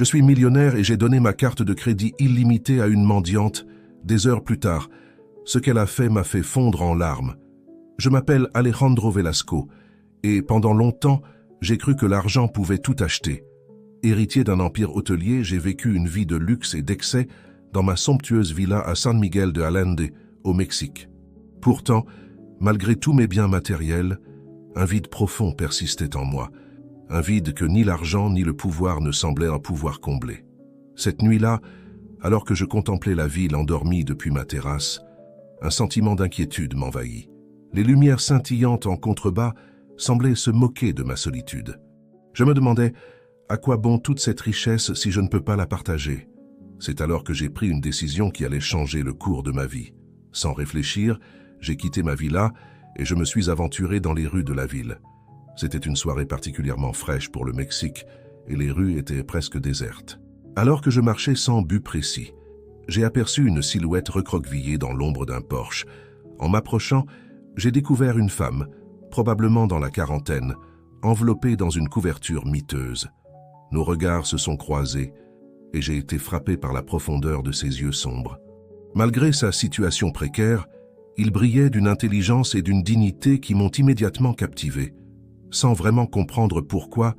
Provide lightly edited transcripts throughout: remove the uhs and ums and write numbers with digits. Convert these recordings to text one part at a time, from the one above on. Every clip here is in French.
Je suis millionnaire et j'ai donné ma carte de crédit illimitée à une mendiante des heures plus tard. Ce qu'elle a fait m'a fait fondre en larmes. Je m'appelle Alejandro Velasco et pendant longtemps, j'ai cru que l'argent pouvait tout acheter. Héritier d'un empire hôtelier, j'ai vécu une vie de luxe et d'excès dans ma somptueuse villa à San Miguel de Allende, au Mexique. Pourtant, malgré tous mes biens matériels, un vide profond persistait en moi, un vide que ni l'argent ni le pouvoir ne semblaient pouvoir combler. Cette nuit-là, alors que je contemplais la ville endormie depuis ma terrasse, un sentiment d'inquiétude m'envahit. Les lumières scintillantes en contrebas semblaient se moquer de ma solitude. Je me demandais, à quoi bon toute cette richesse si je ne peux pas la partager? C'est alors que j'ai pris une décision qui allait changer le cours de ma vie. Sans réfléchir, j'ai quitté ma villa et je me suis aventuré dans les rues de la ville. C'était une soirée particulièrement fraîche pour le Mexique et les rues étaient presque désertes. Alors que je marchais sans but précis, j'ai aperçu une silhouette recroquevillée dans l'ombre d'un porche. En m'approchant, j'ai découvert une femme, probablement dans la quarantaine, enveloppée dans une couverture miteuse. Nos regards se sont croisés et j'ai été frappé par la profondeur de ses yeux sombres. Malgré sa situation précaire, il brillait d'une intelligence et d'une dignité qui m'ont immédiatement captivé. Sans vraiment comprendre pourquoi,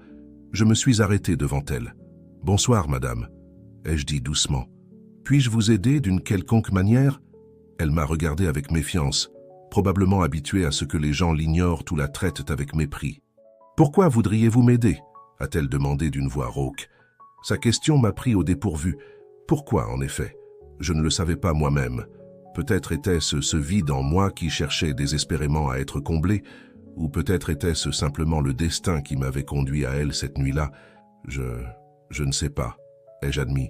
je me suis arrêté devant elle. « Bonsoir, madame », ai-je dit doucement. « Puis-je vous aider d'une quelconque manière ?» Elle m'a regardé avec méfiance, probablement habituée à ce que les gens l'ignorent ou la traitent avec mépris. « Pourquoi voudriez-vous m'aider ?» a-t-elle demandé d'une voix rauque. Sa question m'a pris au dépourvu. Pourquoi, en effet? Je ne le savais pas moi-même. Peut-être était-ce ce vide en moi qui cherchait désespérément à être comblé, ou peut-être était-ce simplement le destin qui m'avait conduit à elle cette nuit-là. Je ne sais pas, ai-je admis.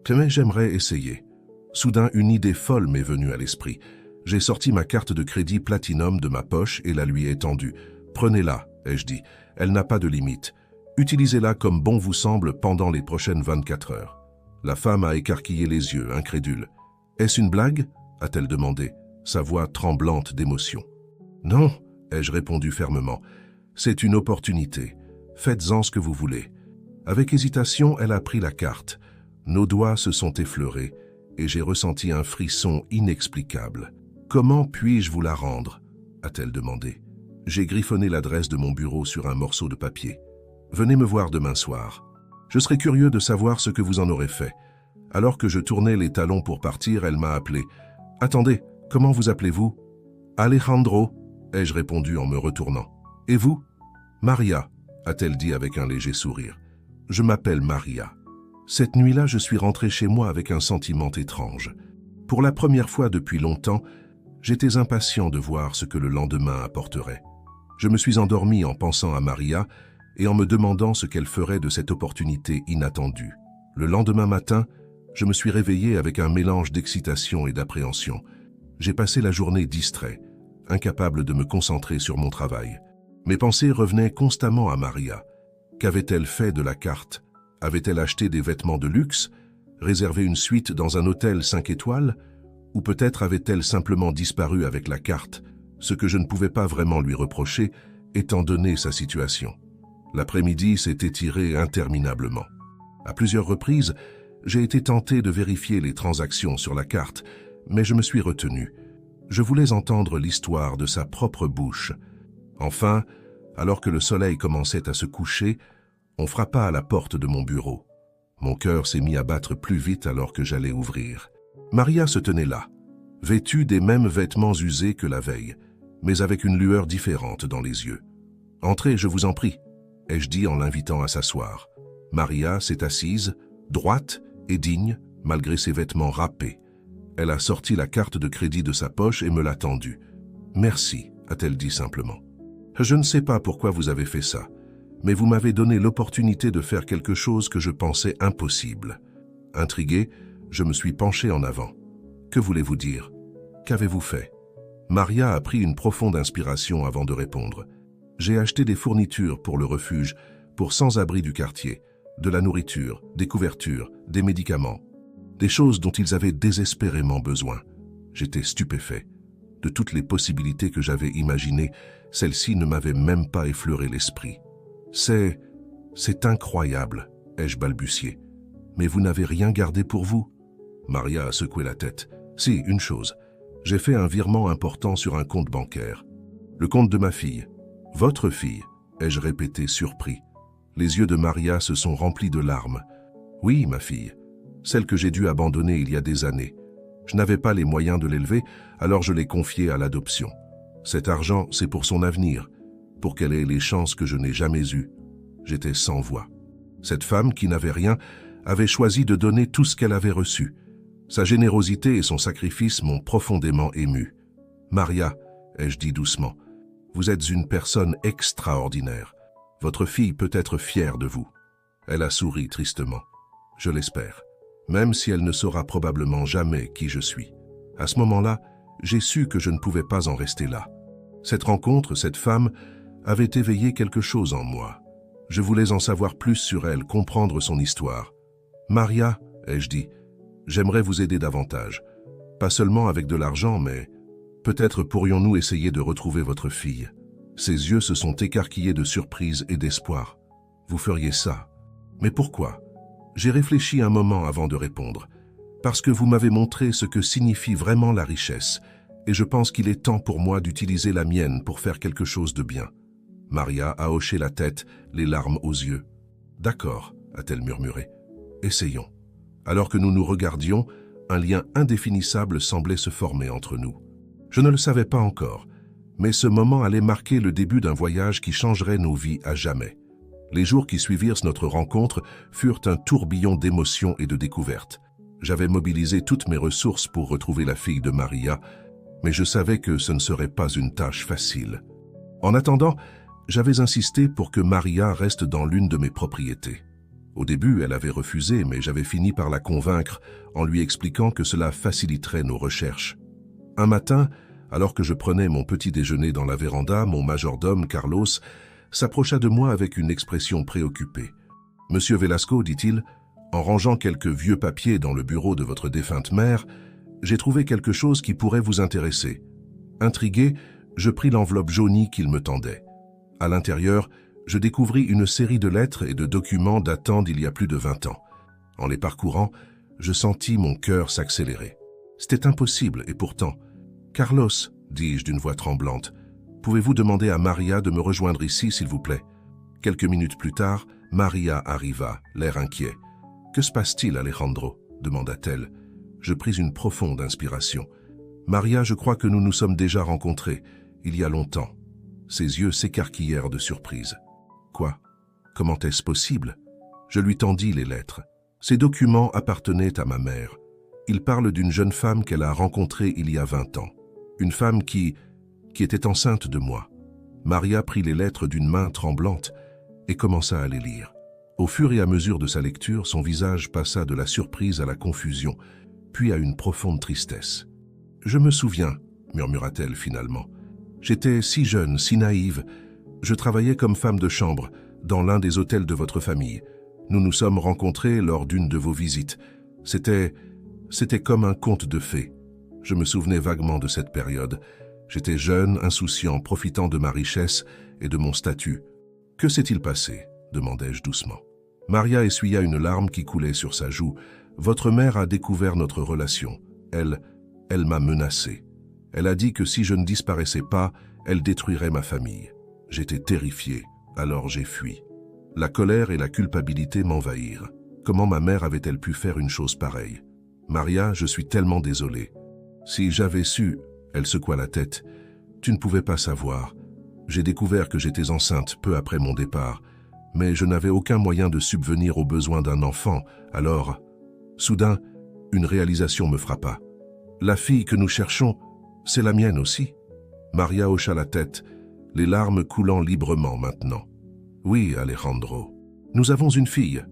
Mais j'aimerais essayer. Soudain, une idée folle m'est venue à l'esprit. J'ai sorti ma carte de crédit Platinum de ma poche et la lui ai tendue. « Prenez-la », ai-je dit. « Elle n'a pas de limite. Utilisez-la comme bon vous semble pendant les prochaines 24 heures. » La femme a écarquillé les yeux, incrédule. « Est-ce une blague ?» a-t-elle demandé, sa voix tremblante d'émotion. « Non », ai-je répondu fermement. « C'est une opportunité. Faites-en ce que vous voulez. » Avec hésitation, elle a pris la carte. Nos doigts se sont effleurés et j'ai ressenti un frisson inexplicable. « Comment puis-je vous la rendre ?» a-t-elle demandé. J'ai griffonné l'adresse de mon bureau sur un morceau de papier. « Venez me voir demain soir. Je serais curieux de savoir ce que vous en aurez fait. » Alors que je tournais les talons pour partir, elle m'a appelé. « Attendez, comment vous appelez-vous »« Alejandro », ai-je répondu en me retournant. « Et vous ?»« Maria », a-t-elle dit avec un léger sourire. « Je m'appelle Maria. » Cette nuit-là, je suis rentré chez moi avec un sentiment étrange. Pour la première fois depuis longtemps, j'étais impatient de voir ce que le lendemain apporterait. Je me suis endormi en pensant à Maria et en me demandant ce qu'elle ferait de cette opportunité inattendue. Le lendemain matin, je me suis réveillé avec un mélange d'excitation et d'appréhension. J'ai passé la journée distrait, incapable de me concentrer sur mon travail. Mes pensées revenaient constamment à Maria. Qu'avait-elle fait de la carte? Avait-elle acheté des vêtements de luxe? Réservé une suite dans un hôtel 5 étoiles? Ou peut-être avait-elle simplement disparu avec la carte, ce que je ne pouvais pas vraiment lui reprocher, étant donné sa situation. L'après-midi s'est étiré interminablement. À plusieurs reprises, j'ai été tenté de vérifier les transactions sur la carte, mais je me suis retenu. Je voulais entendre l'histoire de sa propre bouche. Enfin, alors que le soleil commençait à se coucher, on frappa à la porte de mon bureau. Mon cœur s'est mis à battre plus vite alors que j'allais ouvrir. Maria se tenait là, vêtue des mêmes vêtements usés que la veille, mais avec une lueur différente dans les yeux. « Entrez, je vous en prie », ai-je dit en l'invitant à s'asseoir. Maria s'est assise, droite et digne, malgré ses vêtements râpés. Elle a sorti la carte de crédit de sa poche et me l'a tendue. « Merci », a-t-elle dit simplement. « Je ne sais pas pourquoi vous avez fait ça, mais vous m'avez donné l'opportunité de faire quelque chose que je pensais impossible. » Intrigué, je me suis penché en avant. « Que voulez-vous dire? Qu'avez-vous fait ?» Maria a pris une profonde inspiration avant de répondre. « J'ai acheté des fournitures pour le refuge, pour sans-abri du quartier, de la nourriture, des couvertures, des médicaments, des choses dont ils avaient désespérément besoin. J'étais stupéfait. De toutes les possibilités que j'avais imaginées, celle-ci ne m'avait même pas effleuré l'esprit. « C'est incroyable », ai-je balbutié. Mais vous n'avez rien gardé pour vous? Maria a secoué la tête. Si, une chose. J'ai fait un virement important sur un compte bancaire. Le compte de ma fille. Votre fille, ai-je répété surpris. Les yeux de Maria se sont remplis de larmes. Oui, ma fille. Celle que j'ai dû abandonner il y a des années. Je n'avais pas les moyens de l'élever, alors je l'ai confiée à l'adoption. Cet argent, c'est pour son avenir, pour qu'elle ait les chances que je n'ai jamais eues. J'étais sans voix. Cette femme, qui n'avait rien, avait choisi de donner tout ce qu'elle avait reçu. Sa générosité et son sacrifice m'ont profondément ému. Maria, ai-je dit doucement, vous êtes une personne extraordinaire. Votre fille peut être fière de vous. Elle a souri tristement. Je l'espère, même si elle ne saura probablement jamais qui je suis. À ce moment-là, j'ai su que je ne pouvais pas en rester là. Cette rencontre, cette femme, avait éveillé quelque chose en moi. Je voulais en savoir plus sur elle, comprendre son histoire. Maria, ai-je dit, j'aimerais vous aider davantage. Pas seulement avec de l'argent, mais peut-être pourrions-nous essayer de retrouver votre fille. Ses yeux se sont écarquillés de surprise et d'espoir. Vous feriez ça. Mais pourquoi? J'ai réfléchi un moment avant de répondre. Parce que vous m'avez montré ce que signifie vraiment la richesse, et je pense qu'il est temps pour moi d'utiliser la mienne pour faire quelque chose de bien. Maria a hoché la tête, les larmes aux yeux. D'accord, a-t-elle murmuré. Essayons. Alors que nous nous regardions, un lien indéfinissable semblait se former entre nous. Je ne le savais pas encore, mais ce moment allait marquer le début d'un voyage qui changerait nos vies à jamais. Les jours qui suivirent notre rencontre furent un tourbillon d'émotions et de découvertes. J'avais mobilisé toutes mes ressources pour retrouver la fille de Maria, mais je savais que ce ne serait pas une tâche facile. En attendant, j'avais insisté pour que Maria reste dans l'une de mes propriétés. Au début, elle avait refusé, mais j'avais fini par la convaincre en lui expliquant que cela faciliterait nos recherches. Un matin, alors que je prenais mon petit déjeuner dans la véranda, mon majordome, Carlos, s'approcha de moi avec une expression préoccupée. « Monsieur Velasco, dit-il, en rangeant quelques vieux papiers dans le bureau de votre défunte mère, j'ai trouvé quelque chose qui pourrait vous intéresser. » Intrigué, je pris l'enveloppe jaunie qu'il me tendait. À l'intérieur, je découvris une série de lettres et de documents datant d'il y a plus de 20 ans. En les parcourant, je sentis mon cœur s'accélérer. C'était impossible, et pourtant... « Carlos, dis-je d'une voix tremblante, pouvez-vous demander à Maria de me rejoindre ici, s'il vous plaît ?» Quelques minutes plus tard, Maria arriva, l'air inquiet. « Que se passe-t-il, Alejandro ?» demanda-t-elle. Je pris une profonde inspiration. « Maria, je crois que nous nous sommes déjà rencontrés, il y a longtemps. » Ses yeux s'écarquillèrent de surprise. « Quoi? Comment est-ce possible ?» Je lui tendis les lettres. Ces documents appartenaient à ma mère. Ils parlent d'une jeune femme qu'elle a rencontrée il y a 20 ans. Une femme qui était enceinte de moi. Maria prit les lettres d'une main tremblante et commença à les lire. Au fur et à mesure de sa lecture, son visage passa de la surprise à la confusion, puis à une profonde tristesse. « Je me souviens, » murmura-t-elle finalement. « J'étais si jeune, si naïve. Je travaillais comme femme de chambre dans l'un des hôtels de votre famille. Nous nous sommes rencontrés lors d'une de vos visites. C'était comme un conte de fées. Je me souvenais vaguement de cette période. J'étais jeune, insouciant, profitant de ma richesse et de mon statut. « Que s'est-il passé ?» demandai-je doucement. Maria essuya une larme qui coulait sur sa joue. « Votre mère a découvert notre relation. Elle m'a menacé. Elle a dit que si je ne disparaissais pas, elle détruirait ma famille. J'étais terrifié, alors j'ai fui. La colère et la culpabilité m'envahirent. Comment ma mère avait-elle pu faire une chose pareille? Maria, je suis tellement désolé. Si j'avais su, elle secoua la tête. Tu ne pouvais pas savoir. J'ai découvert que j'étais enceinte peu après mon départ, mais je n'avais aucun moyen de subvenir aux besoins d'un enfant, alors... Soudain, une réalisation me frappa. La fille que nous cherchons, c'est la mienne aussi. Maria hocha la tête, les larmes coulant librement maintenant. Oui, Alejandro, nous avons une fille.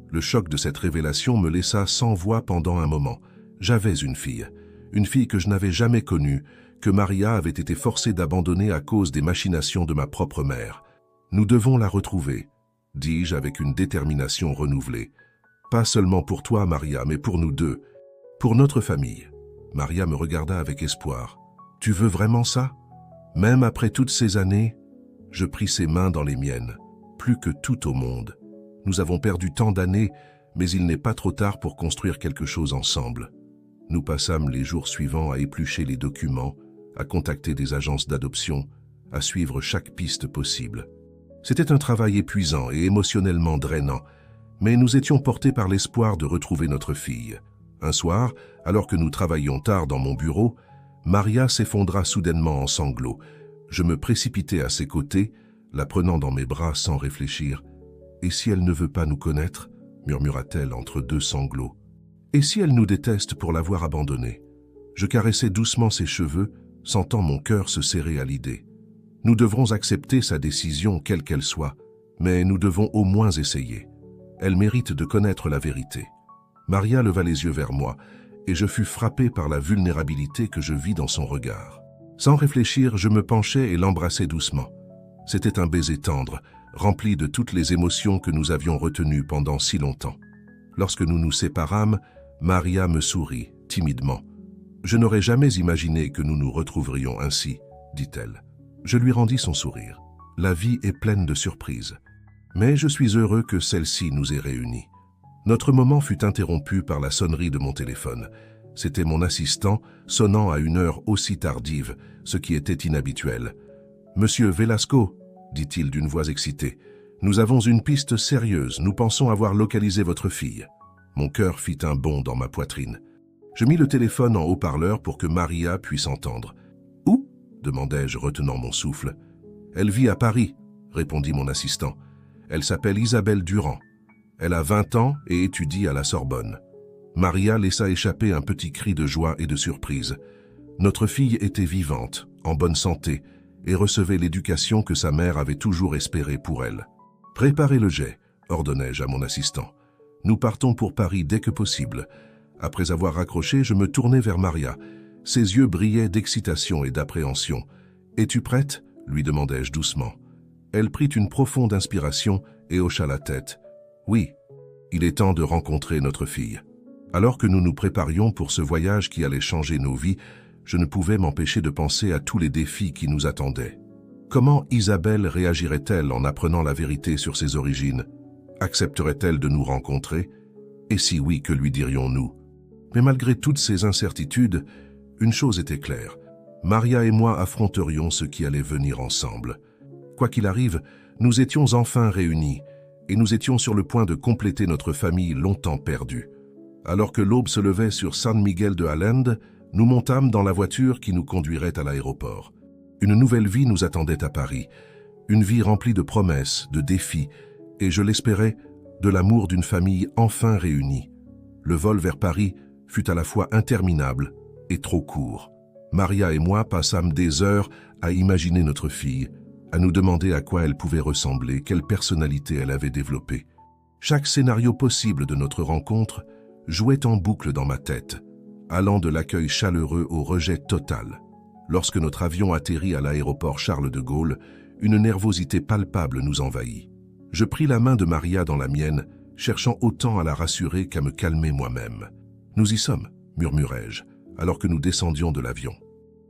Le choc de cette révélation me laissa sans voix pendant un moment. J'avais une fille que je n'avais jamais connue, que Maria avait été forcée d'abandonner à cause des machinations de ma propre mère. Nous devons la retrouver, dis-je avec une détermination renouvelée. Pas seulement pour toi, Maria, mais pour nous deux, pour notre famille. Maria me regarda avec espoir. Tu veux vraiment ça? Même après toutes ces années, je pris ses mains dans les miennes, plus que tout au monde. Nous avons perdu tant d'années, Mais il n'est pas trop tard pour construire quelque chose ensemble. Nous passâmes les jours suivants à éplucher les documents, à contacter des agences d'adoption, à suivre chaque piste possible. C'était un travail épuisant et émotionnellement drainant, mais nous étions portés par l'espoir de retrouver notre fille. Un soir, alors que nous travaillions tard dans mon bureau, Maria s'effondra soudainement en sanglots. Je me précipitai à ses côtés, la prenant dans mes bras sans réfléchir. « Et si elle ne veut pas nous connaître ?» murmura-t-elle entre deux sanglots. « Et si elle nous déteste pour l'avoir abandonnée ?» Je caressai doucement ses cheveux, sentant mon cœur se serrer à l'idée. Nous devrons accepter sa décision, quelle qu'elle soit, mais nous devons au moins essayer. Elle mérite de connaître la vérité. Maria leva les yeux vers moi, et je fus frappé par la vulnérabilité que je vis dans son regard. Sans réfléchir, je me penchai et l'embrassai doucement. C'était un baiser tendre, rempli de toutes les émotions que nous avions retenues pendant si longtemps. Lorsque nous nous séparâmes, Maria me sourit, timidement. « Je n'aurais jamais imaginé que nous nous retrouverions ainsi, » dit-elle. Je lui rendis son sourire. La vie est pleine de surprises. Mais je suis heureux que celle-ci nous ait réunis. Notre moment fut interrompu par la sonnerie de mon téléphone. C'était mon assistant sonnant à une heure aussi tardive, ce qui était inhabituel. « Monsieur Velasco » dit-il d'une voix excitée. « Nous avons une piste sérieuse, nous pensons avoir localisé votre fille. » Mon cœur fit un bond dans ma poitrine. Je mis le téléphone en haut-parleur pour que Maria puisse entendre. « Où ?» demandai-je, retenant mon souffle. « Elle vit à Paris, » répondit mon assistant. « Elle s'appelle Isabelle Durand. Elle a 20 ans et étudie à la Sorbonne. » Maria laissa échapper un petit cri de joie et de surprise. Notre fille était vivante, en bonne santé, et recevait l'éducation que sa mère avait toujours espérée pour elle. « Préparez le jet », ordonnai-je à mon assistant. « Nous partons pour Paris dès que possible. » Après avoir raccroché, je me tournai vers Maria. Ses yeux brillaient d'excitation et d'appréhension. « Es-tu prête ?» lui demandai-je doucement. Elle prit une profonde inspiration et hocha la tête. « Oui, il est temps de rencontrer notre fille. » Alors que nous nous préparions pour ce voyage qui allait changer nos vies, je ne pouvais m'empêcher de penser à tous les défis qui nous attendaient. Comment Isabelle réagirait-elle en apprenant la vérité sur ses origines? Accepterait-elle de nous rencontrer? Et si oui, que lui dirions-nous? Mais malgré toutes ces incertitudes, une chose était claire. Maria et moi affronterions ce qui allait venir ensemble. Quoi qu'il arrive, nous étions enfin réunis, et nous étions sur le point de compléter notre famille longtemps perdue. Alors que l'aube se levait sur San Miguel de Allende, nous montâmes dans la voiture qui nous conduirait à l'aéroport. Une nouvelle vie nous attendait à Paris, une vie remplie de promesses, de défis, et je l'espérais, de l'amour d'une famille enfin réunie. Le vol vers Paris fut à la fois interminable et trop court. Maria et moi passâmes des heures à imaginer notre fille, à nous demander à quoi elle pouvait ressembler, quelle personnalité elle avait développée. Chaque scénario possible de notre rencontre jouait en boucle dans ma tête, allant de l'accueil chaleureux au rejet total. Lorsque notre avion atterrit à l'aéroport Charles de Gaulle, une nervosité palpable nous envahit. Je pris la main de Maria dans la mienne, cherchant autant à la rassurer qu'à me calmer moi-même. « Nous y sommes », murmurai-je, alors que nous descendions de l'avion.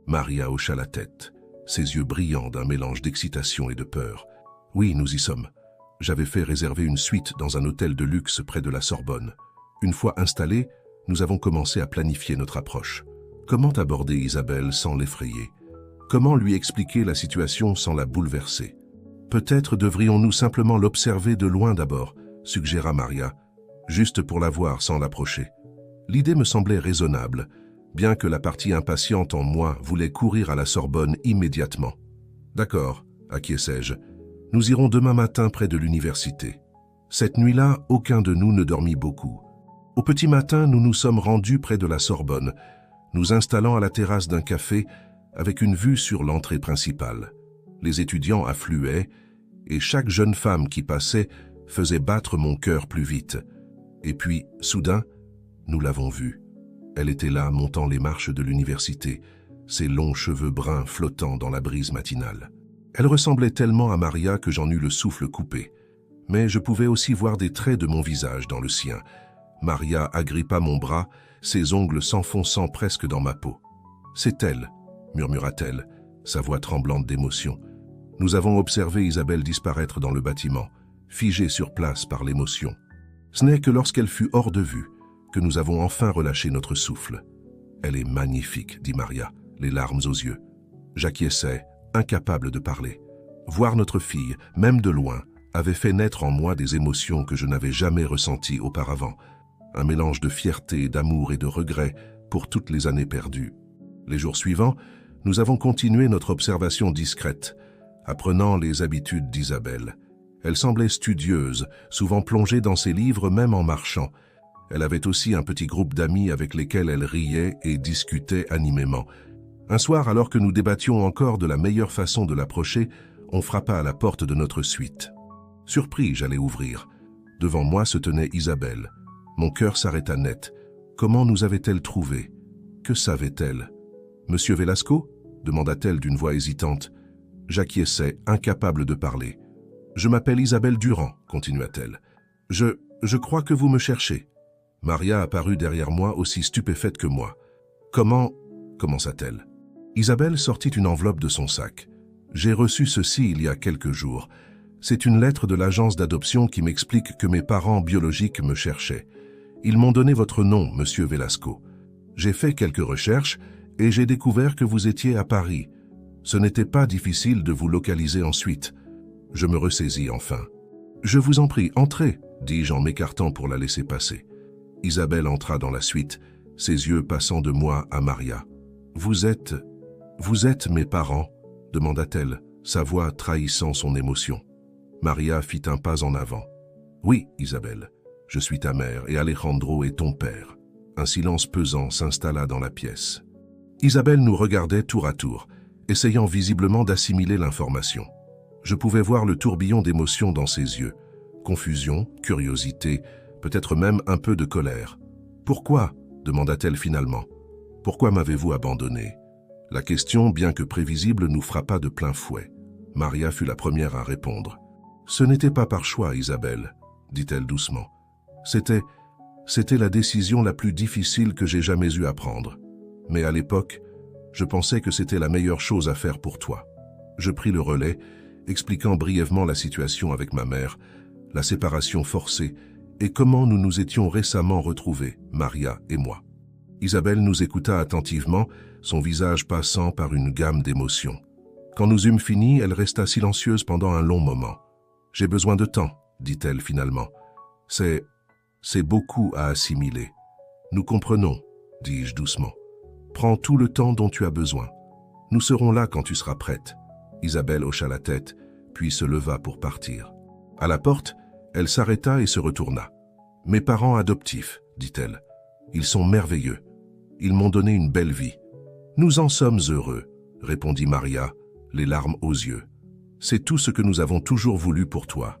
Maria hocha la tête, ses yeux brillants d'un mélange d'excitation et de peur. « Oui, nous y sommes. J'avais fait réserver une suite dans un hôtel de luxe près de la Sorbonne. Une fois installés, nous avons commencé à planifier notre approche. Comment aborder Isabelle sans l'effrayer? Comment lui expliquer la situation sans la bouleverser? Peut-être devrions-nous simplement l'observer de loin d'abord, suggéra Maria, juste pour la voir sans l'approcher. L'idée me semblait raisonnable, bien que la partie impatiente en moi voulait courir à la Sorbonne immédiatement. D'accord, acquiesçai-je. Nous irons demain matin près de l'université. Cette nuit-là, aucun de nous ne dormit beaucoup. Au petit matin, nous nous sommes rendus près de la Sorbonne, nous installant à la terrasse d'un café avec une vue sur l'entrée principale. Les étudiants affluaient, et chaque jeune femme qui passait faisait battre mon cœur plus vite. Et puis, soudain, nous l'avons vue. Elle était là, montant les marches de l'université, ses longs cheveux bruns flottant dans la brise matinale. Elle ressemblait tellement à Maria que j'en eus le souffle coupé. Mais je pouvais aussi voir des traits de mon visage dans le sien. Maria agrippa mon bras, ses ongles s'enfonçant presque dans ma peau. « C'est elle », murmura-t-elle, sa voix tremblante d'émotion. Nous avons observé Isabelle disparaître dans le bâtiment, figée sur place par l'émotion. Ce n'est que lorsqu'elle fut hors de vue que nous avons enfin relâché notre souffle. « Elle est magnifique, dit Maria, les larmes aux yeux. J'acquiesçais, incapable de parler. Voir notre fille, même de loin, avait fait naître en moi des émotions que je n'avais jamais ressenties auparavant. Un mélange de fierté, d'amour et de regret pour toutes les années perdues. Les jours suivants, nous avons continué notre observation discrète, apprenant les habitudes d'Isabelle. Elle semblait studieuse, souvent plongée dans ses livres même en marchant. Elle avait aussi un petit groupe d'amis avec lesquels elle riait et discutait animément. Un soir, alors que nous débattions encore de la meilleure façon de l'approcher, on frappa à la porte de notre suite. Surpris, j'allais ouvrir. Devant moi se tenait Isabelle. Mon cœur s'arrêta net. Comment nous avait-elle trouvés? Que savait-elle? « Monsieur Velasco » demanda-t-elle d'une voix hésitante. J'acquiesçais, incapable de parler. « Je m'appelle Isabelle Durand » continua-t-elle. « Je crois que vous me cherchez. » Maria apparut derrière moi aussi stupéfaite que moi. « Comment » commença-t-elle. Isabelle sortit une enveloppe de son sac. « J'ai reçu ceci il y a quelques jours. C'est une lettre de l'agence d'adoption qui m'explique que mes parents biologiques me cherchaient. Ils m'ont donné votre nom, monsieur Velasco. J'ai fait quelques recherches et j'ai découvert que vous étiez à Paris. Ce n'était pas difficile de vous localiser ensuite. » Je me ressaisis enfin. « Je vous en prie, entrez, » dis-je en m'écartant pour la laisser passer. Isabelle entra dans la suite, ses yeux passant de moi à Maria. « Vous êtes mes parents ?» demanda-t-elle, sa voix trahissant son émotion. Maria fit un pas en avant. « Oui, Isabelle, je suis ta mère et Alejandro est ton père. » Un silence pesant s'installa dans la pièce. Isabelle nous regardait tour à tour, essayant visiblement d'assimiler l'information. Je pouvais voir le tourbillon d'émotions dans ses yeux. Confusion, curiosité, peut-être même un peu de colère. « Pourquoi ?» demanda-t-elle finalement. « Pourquoi m'avez-vous abandonné ?» La question, bien que prévisible, nous frappa de plein fouet. Maria fut la première à répondre. « Ce n'était pas par choix, Isabelle, » dit-elle doucement. « C'était la décision la plus difficile que j'ai jamais eu à prendre. Mais à l'époque, je pensais que c'était la meilleure chose à faire pour toi. Je pris le relais, expliquant brièvement la situation avec ma mère, la séparation forcée et comment nous nous étions récemment retrouvés, Maria et moi. Isabelle nous écouta attentivement, son visage passant par une gamme d'émotions. Quand nous eûmes fini, elle resta silencieuse pendant un long moment. « J'ai besoin de temps, » dit-elle finalement. « C'est beaucoup à assimiler. »« Nous comprenons, » dis-je doucement. « Prends tout le temps dont tu as besoin. Nous serons là quand tu seras prête. » Isabelle hocha la tête, puis se leva pour partir. À la porte, elle s'arrêta et se retourna. « Mes parents adoptifs, » dit-elle. « Ils sont merveilleux. Ils m'ont donné une belle vie. »« Nous en sommes heureux, » répondit Maria, les larmes aux yeux. « C'est tout ce que nous avons toujours voulu pour toi. »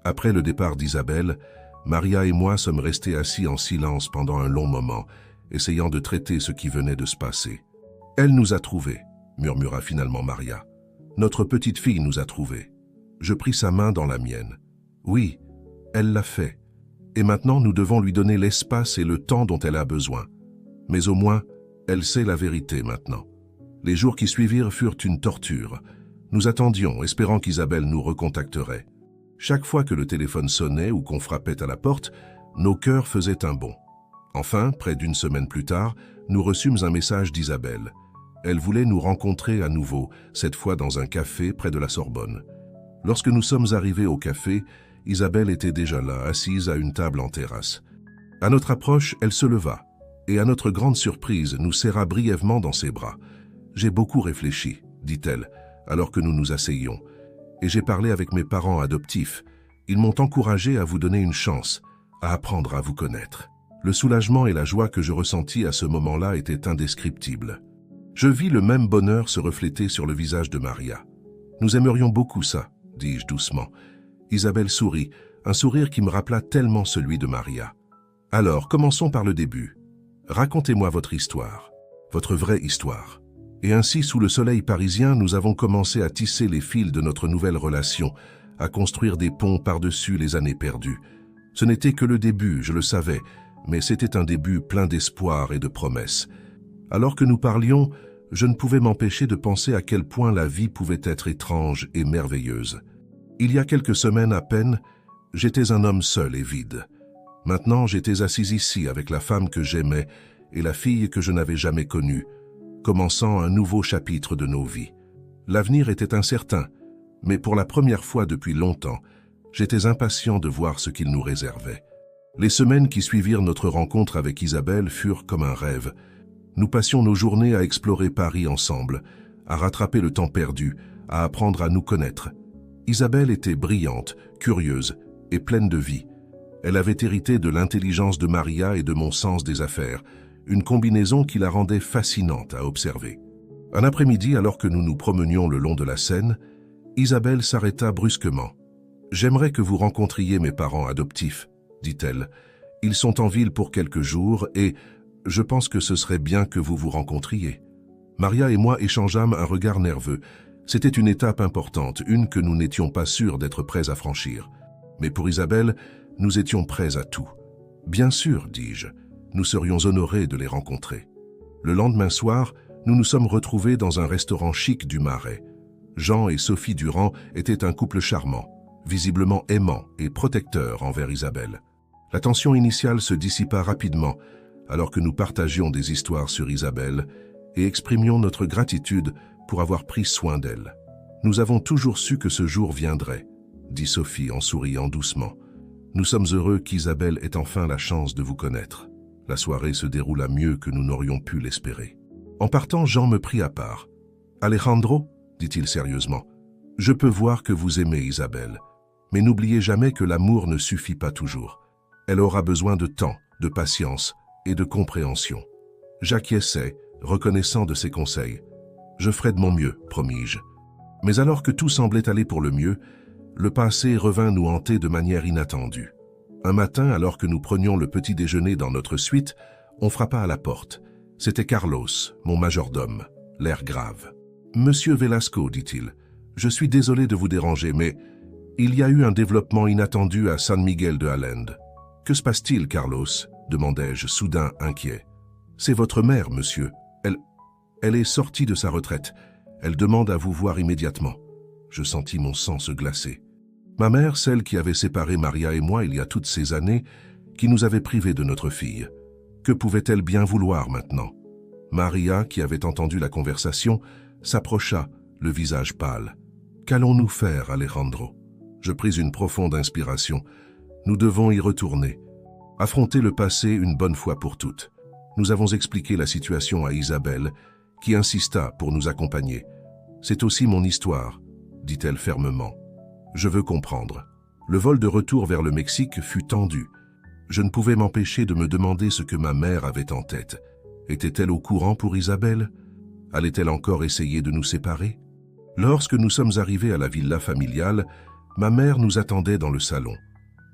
Après le départ d'Isabelle, Maria et moi sommes restés assis en silence pendant un long moment, essayant de traiter ce qui venait de se passer. « Elle nous a trouvés, » murmura finalement Maria. « Notre petite fille nous a trouvés. » Je pris sa main dans la mienne. « Oui, elle l'a fait. Et maintenant nous devons lui donner l'espace et le temps dont elle a besoin. Mais au moins, elle sait la vérité maintenant. » Les jours qui suivirent furent une torture. Nous attendions, espérant qu'Isabelle nous recontacterait. Chaque fois que le téléphone sonnait ou qu'on frappait à la porte, nos cœurs faisaient un bond. Enfin, près d'une semaine plus tard, nous reçûmes un message d'Isabelle. Elle voulait nous rencontrer à nouveau, cette fois dans un café près de la Sorbonne. Lorsque nous sommes arrivés au café, Isabelle était déjà là, assise à une table en terrasse. À notre approche, elle se leva, et à notre grande surprise, nous serra brièvement dans ses bras. « J'ai beaucoup réfléchi, » dit-elle, alors que nous nous asseyions. « Et j'ai parlé avec mes parents adoptifs. Ils m'ont encouragé à vous donner une chance, à apprendre à vous connaître. » Le soulagement et la joie que je ressentis à ce moment-là étaient indescriptibles. Je vis le même bonheur se refléter sur le visage de Maria. « Nous aimerions beaucoup ça, » dis-je doucement. Isabelle sourit, un sourire qui me rappela tellement celui de Maria. « Alors, commençons par le début. Racontez-moi votre histoire, votre vraie histoire. » Et ainsi, sous le soleil parisien, nous avons commencé à tisser les fils de notre nouvelle relation, à construire des ponts par-dessus les années perdues. Ce n'était que le début, je le savais, mais c'était un début plein d'espoir et de promesses. Alors que nous parlions, je ne pouvais m'empêcher de penser à quel point la vie pouvait être étrange et merveilleuse. Il y a quelques semaines à peine, j'étais un homme seul et vide. Maintenant, j'étais assise ici avec la femme que j'aimais et la fille que je n'avais jamais connue, commençant un nouveau chapitre de nos vies. L'avenir était incertain, mais pour la première fois depuis longtemps, j'étais impatient de voir ce qu'il nous réservait. Les semaines qui suivirent notre rencontre avec Isabelle furent comme un rêve. Nous passions nos journées à explorer Paris ensemble, à rattraper le temps perdu, à apprendre à nous connaître. Isabelle était brillante, curieuse et pleine de vie. Elle avait hérité de l'intelligence de Maria et de mon sens des affaires, une combinaison qui la rendait fascinante à observer. Un après-midi, alors que nous nous promenions le long de la Seine, Isabelle s'arrêta brusquement. « J'aimerais que vous rencontriez mes parents adoptifs, » dit-elle. « Ils sont en ville pour quelques jours et je pense que ce serait bien que vous vous rencontriez. » Maria et moi échangeâmes un regard nerveux. C'était une étape importante, une que nous n'étions pas sûrs d'être prêts à franchir. Mais pour Isabelle, nous étions prêts à tout. « Bien sûr, dis-je, nous serions honorés de les rencontrer. » Le lendemain soir, nous nous sommes retrouvés dans un restaurant chic du Marais. Jean et Sophie Durand étaient un couple charmant, visiblement aimant et protecteur envers Isabelle. La tension initiale se dissipa rapidement, alors que nous partagions des histoires sur Isabelle et exprimions notre gratitude pour avoir pris soin d'elle. « Nous avons toujours su que ce jour viendrait, » dit Sophie en souriant doucement. « Nous sommes heureux qu'Isabelle ait enfin la chance de vous connaître. » La soirée se déroula mieux que nous n'aurions pu l'espérer. En partant, Jean me prit à part. « Alejandro, » dit-il sérieusement, « je peux voir que vous aimez Isabelle, mais n'oubliez jamais que l'amour ne suffit pas toujours. Elle aura besoin de temps, de patience et de compréhension. » J'acquiesçai, reconnaissant de ses conseils. « Je ferai de mon mieux, promis-je. » Mais alors que tout semblait aller pour le mieux, le passé revint nous hanter de manière inattendue. Un matin, alors que nous prenions le petit déjeuner dans notre suite, on frappa à la porte. C'était Carlos, mon majordome, l'air grave. « Monsieur Velasco, dit-il, je suis désolé de vous déranger, mais il y a eu un développement inattendu à San Miguel de Allende. »« Que se passe-t-il, Carlos ?» demandai-je, soudain inquiet. « C'est votre mère, monsieur. Elle est sortie de sa retraite. Elle demande à vous voir immédiatement. » Je sentis mon sang se glacer. Ma mère, celle qui avait séparé Maria et moi il y a toutes ces années, qui nous avait privés de notre fille. Que pouvait-elle bien vouloir maintenant? Maria, qui avait entendu la conversation, s'approcha, le visage pâle. « Qu'allons-nous faire, Alejandro ?» Je pris une profonde inspiration. Nous devons y retourner. Affronter le passé une bonne fois pour toutes. Nous avons expliqué la situation à Isabelle, qui insista pour nous accompagner. « C'est aussi mon histoire, » dit-elle fermement. « Je veux comprendre. » Le vol de retour vers le Mexique fut tendu. Je ne pouvais m'empêcher de me demander ce que ma mère avait en tête. Était-elle au courant pour Isabelle? Allait-elle encore essayer de nous séparer? Lorsque nous sommes arrivés à la villa familiale, ma mère nous attendait dans le salon.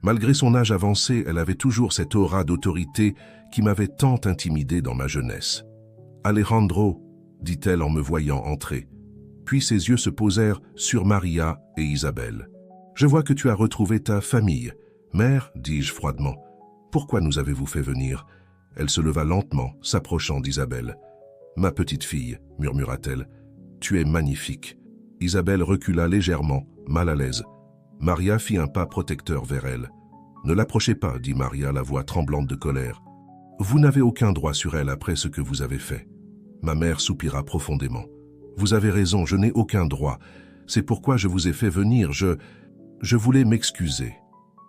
Malgré son âge avancé, elle avait toujours cette aura d'autorité qui m'avait tant intimidé dans ma jeunesse. « Alejandro » dit-elle en me voyant entrer. Puis ses yeux se posèrent sur Maria et Isabelle. « Je vois que tu as retrouvé ta famille. Mère, dis-je froidement, pourquoi nous avez-vous fait venir ?» Elle se leva lentement, s'approchant d'Isabelle. « Ma petite fille, murmura-t-elle, tu es magnifique. » Isabelle recula légèrement, mal à l'aise. Maria fit un pas protecteur vers elle. « Ne l'approchez pas, dit Maria, la voix tremblante de colère. Vous n'avez aucun droit sur elle après ce que vous avez fait. » Ma mère soupira profondément. « Vous avez raison, je n'ai aucun droit. C'est pourquoi je vous ai fait venir, je voulais m'excuser. »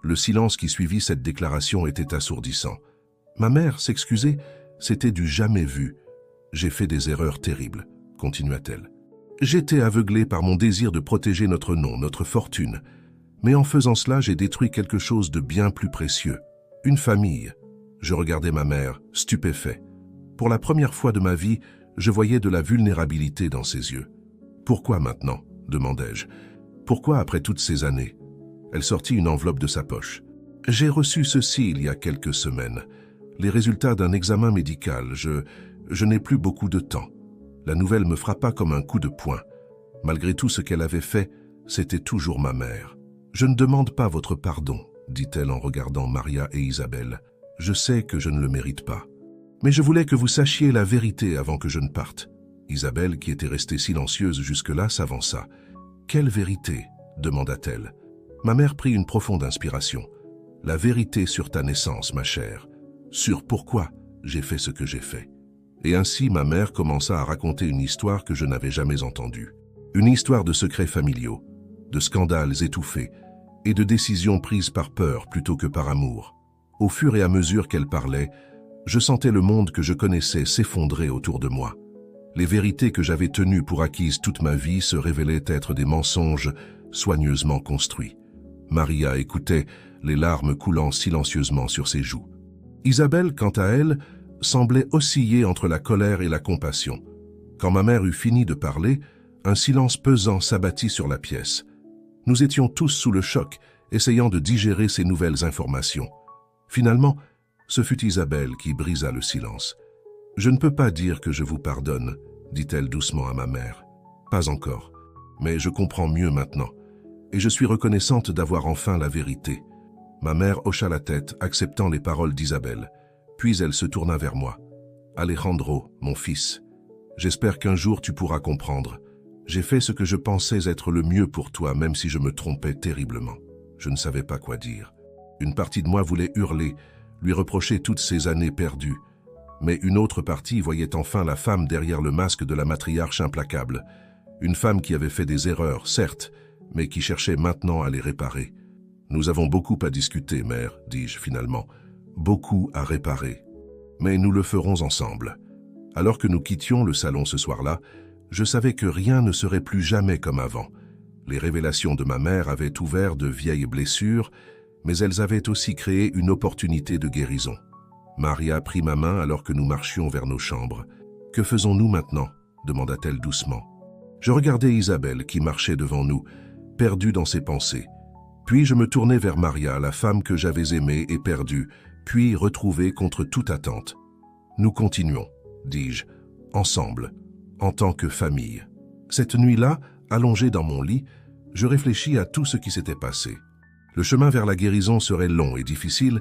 Le silence qui suivit cette déclaration était assourdissant. Ma mère s'excuser, c'était du jamais vu. « J'ai fait des erreurs terribles, » continua-t-elle. « J'étais aveuglée par mon désir de protéger notre nom, notre fortune. Mais en faisant cela, j'ai détruit quelque chose de bien plus précieux. Une famille. » Je regardais ma mère, stupéfait. Pour la première fois de ma vie, je voyais de la vulnérabilité dans ses yeux. « Pourquoi maintenant ?» demandai-je. « Pourquoi après toutes ces années ?» Elle sortit une enveloppe de sa poche. « J'ai reçu ceci il y a quelques semaines. Les résultats d'un examen médical. Je n'ai plus beaucoup de temps. » La nouvelle me frappa comme un coup de poing. Malgré tout ce qu'elle avait fait, c'était toujours ma mère. « Je ne demande pas votre pardon, » dit-elle en regardant Maria et Isabelle. « Je sais que je ne le mérite pas. Mais je voulais que vous sachiez la vérité avant que je ne parte. » Isabelle, qui était restée silencieuse jusque-là, s'avança. « Quelle vérité ?» demanda-t-elle. Ma mère prit une profonde inspiration. « La vérité sur ta naissance, ma chère. Sur pourquoi j'ai fait ce que j'ai fait. Et ainsi, ma mère commença à raconter une histoire que je n'avais jamais entendue. Une histoire de secrets familiaux, de scandales étouffés et de décisions prises par peur plutôt que par amour. Au fur et à mesure qu'elle parlait, je sentais le monde que je connaissais s'effondrer autour de moi. Les vérités que j'avais tenues pour acquises toute ma vie se révélaient être des mensonges soigneusement construits. Maria écoutait, les larmes coulant silencieusement sur ses joues. Isabelle, quant à elle, semblait osciller entre la colère et la compassion. Quand ma mère eut fini de parler, un silence pesant s'abattit sur la pièce. Nous étions tous sous le choc, essayant de digérer ces nouvelles informations. Finalement, ce fut Isabelle qui brisa le silence. « Je ne peux pas dire que je vous pardonne, » dit-elle doucement à ma mère. « Pas encore, mais je comprends mieux maintenant, et je suis reconnaissante d'avoir enfin la vérité. » Ma mère hocha la tête, acceptant les paroles d'Isabelle. Puis elle se tourna vers moi. « Alejandro, mon fils, j'espère qu'un jour tu pourras comprendre. J'ai fait ce que je pensais être le mieux pour toi, même si je me trompais terriblement. Je ne savais pas quoi dire. Une partie de moi voulait hurler, lui reprocher toutes ces années perdues. Mais une autre partie voyait enfin la femme derrière le masque de la matriarche implacable. Une femme qui avait fait des erreurs, certes, mais qui cherchait maintenant à les réparer. « Nous avons beaucoup à discuter, mère, dis-je finalement. Beaucoup à réparer. Mais nous le ferons ensemble. » Alors que nous quittions le salon ce soir-là, je savais que rien ne serait plus jamais comme avant. Les révélations de ma mère avaient ouvert de vieilles blessures, mais elles avaient aussi créé une opportunité de guérison. Maria prit ma main alors que nous marchions vers nos chambres. « Que faisons-nous maintenant » demanda-t-elle doucement. Je regardais Isabelle qui marchait devant nous, perdue dans ses pensées. Puis je me tournai vers Maria, la femme que j'avais aimée et perdue, puis retrouvée contre toute attente. « Nous continuons, » dis-je, « ensemble, en tant que famille. » Cette nuit-là, allongé dans mon lit, je réfléchis à tout ce qui s'était passé. Le chemin vers la guérison serait long et difficile,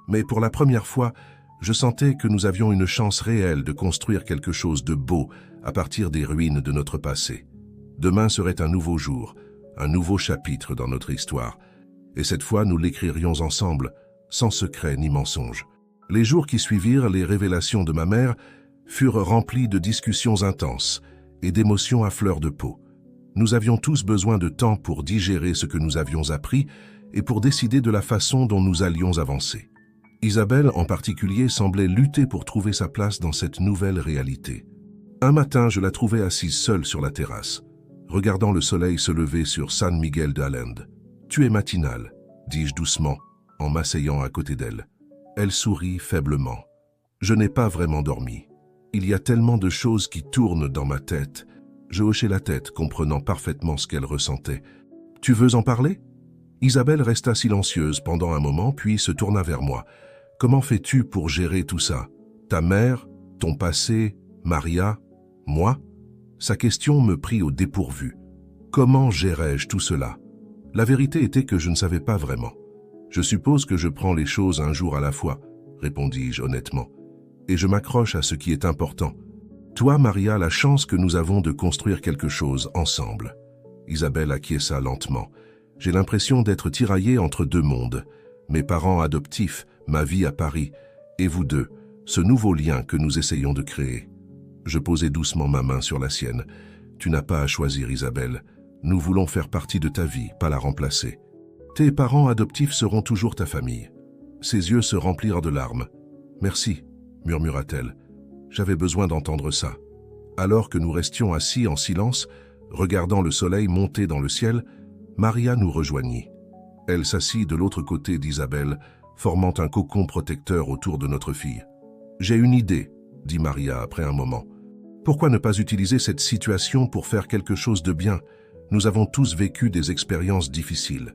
mais pour la première fois, je sentais que nous avions une chance réelle de construire quelque chose de beau à partir des ruines de notre passé. Demain serait un nouveau jour, un nouveau chapitre dans notre histoire, et cette fois nous l'écririons ensemble, sans secret ni mensonge. Les jours qui suivirent les révélations de ma mère furent remplis de discussions intenses et d'émotions à fleur de peau. Nous avions tous besoin de temps pour digérer ce que nous avions appris et pour décider de la façon dont nous allions avancer. Isabelle, en particulier, semblait lutter pour trouver sa place dans cette nouvelle réalité. Un matin, je la trouvais assise seule sur la terrasse, regardant le soleil se lever sur San Miguel de Allende. « Tu es matinale », dis-je doucement, en m'asseyant à côté d'elle. Elle sourit faiblement. « Je n'ai pas vraiment dormi. Il y a tellement de choses qui tournent dans ma tête. » Je hochai la tête, comprenant parfaitement ce qu'elle ressentait. « Tu veux en parler ?» Isabelle resta silencieuse pendant un moment, puis se tourna vers moi. « Comment fais-tu pour gérer tout ça? Ta mère, ton passé, Maria, moi ?» Sa question me prit au dépourvu. Comment gérais-je tout cela? La vérité était que je ne savais pas vraiment. « Je suppose que je prends les choses un jour à la fois, » répondis-je honnêtement. « Et je m'accroche à ce qui est important. Toi, Maria, la chance que nous avons de construire quelque chose ensemble. » Isabelle acquiesça lentement. J'ai l'impression d'être tiraillé entre deux mondes. Mes parents adoptifs, ma vie à Paris, et vous deux, ce nouveau lien que nous essayons de créer. Je posai doucement ma main sur la sienne. Tu n'as pas à choisir, Isabelle. Nous voulons faire partie de ta vie, pas la remplacer. Tes parents adoptifs seront toujours ta famille. Ses yeux se remplirent de larmes. Merci, murmura-t-elle. J'avais besoin d'entendre ça. Alors que nous restions assis en silence, regardant le soleil monter dans le ciel, Maria nous rejoignit. Elle s'assit de l'autre côté d'Isabelle, formant un cocon protecteur autour de notre fille. « J'ai une idée, » dit Maria après un moment. « Pourquoi ne pas utiliser cette situation pour faire quelque chose de bien? Nous avons tous vécu des expériences difficiles.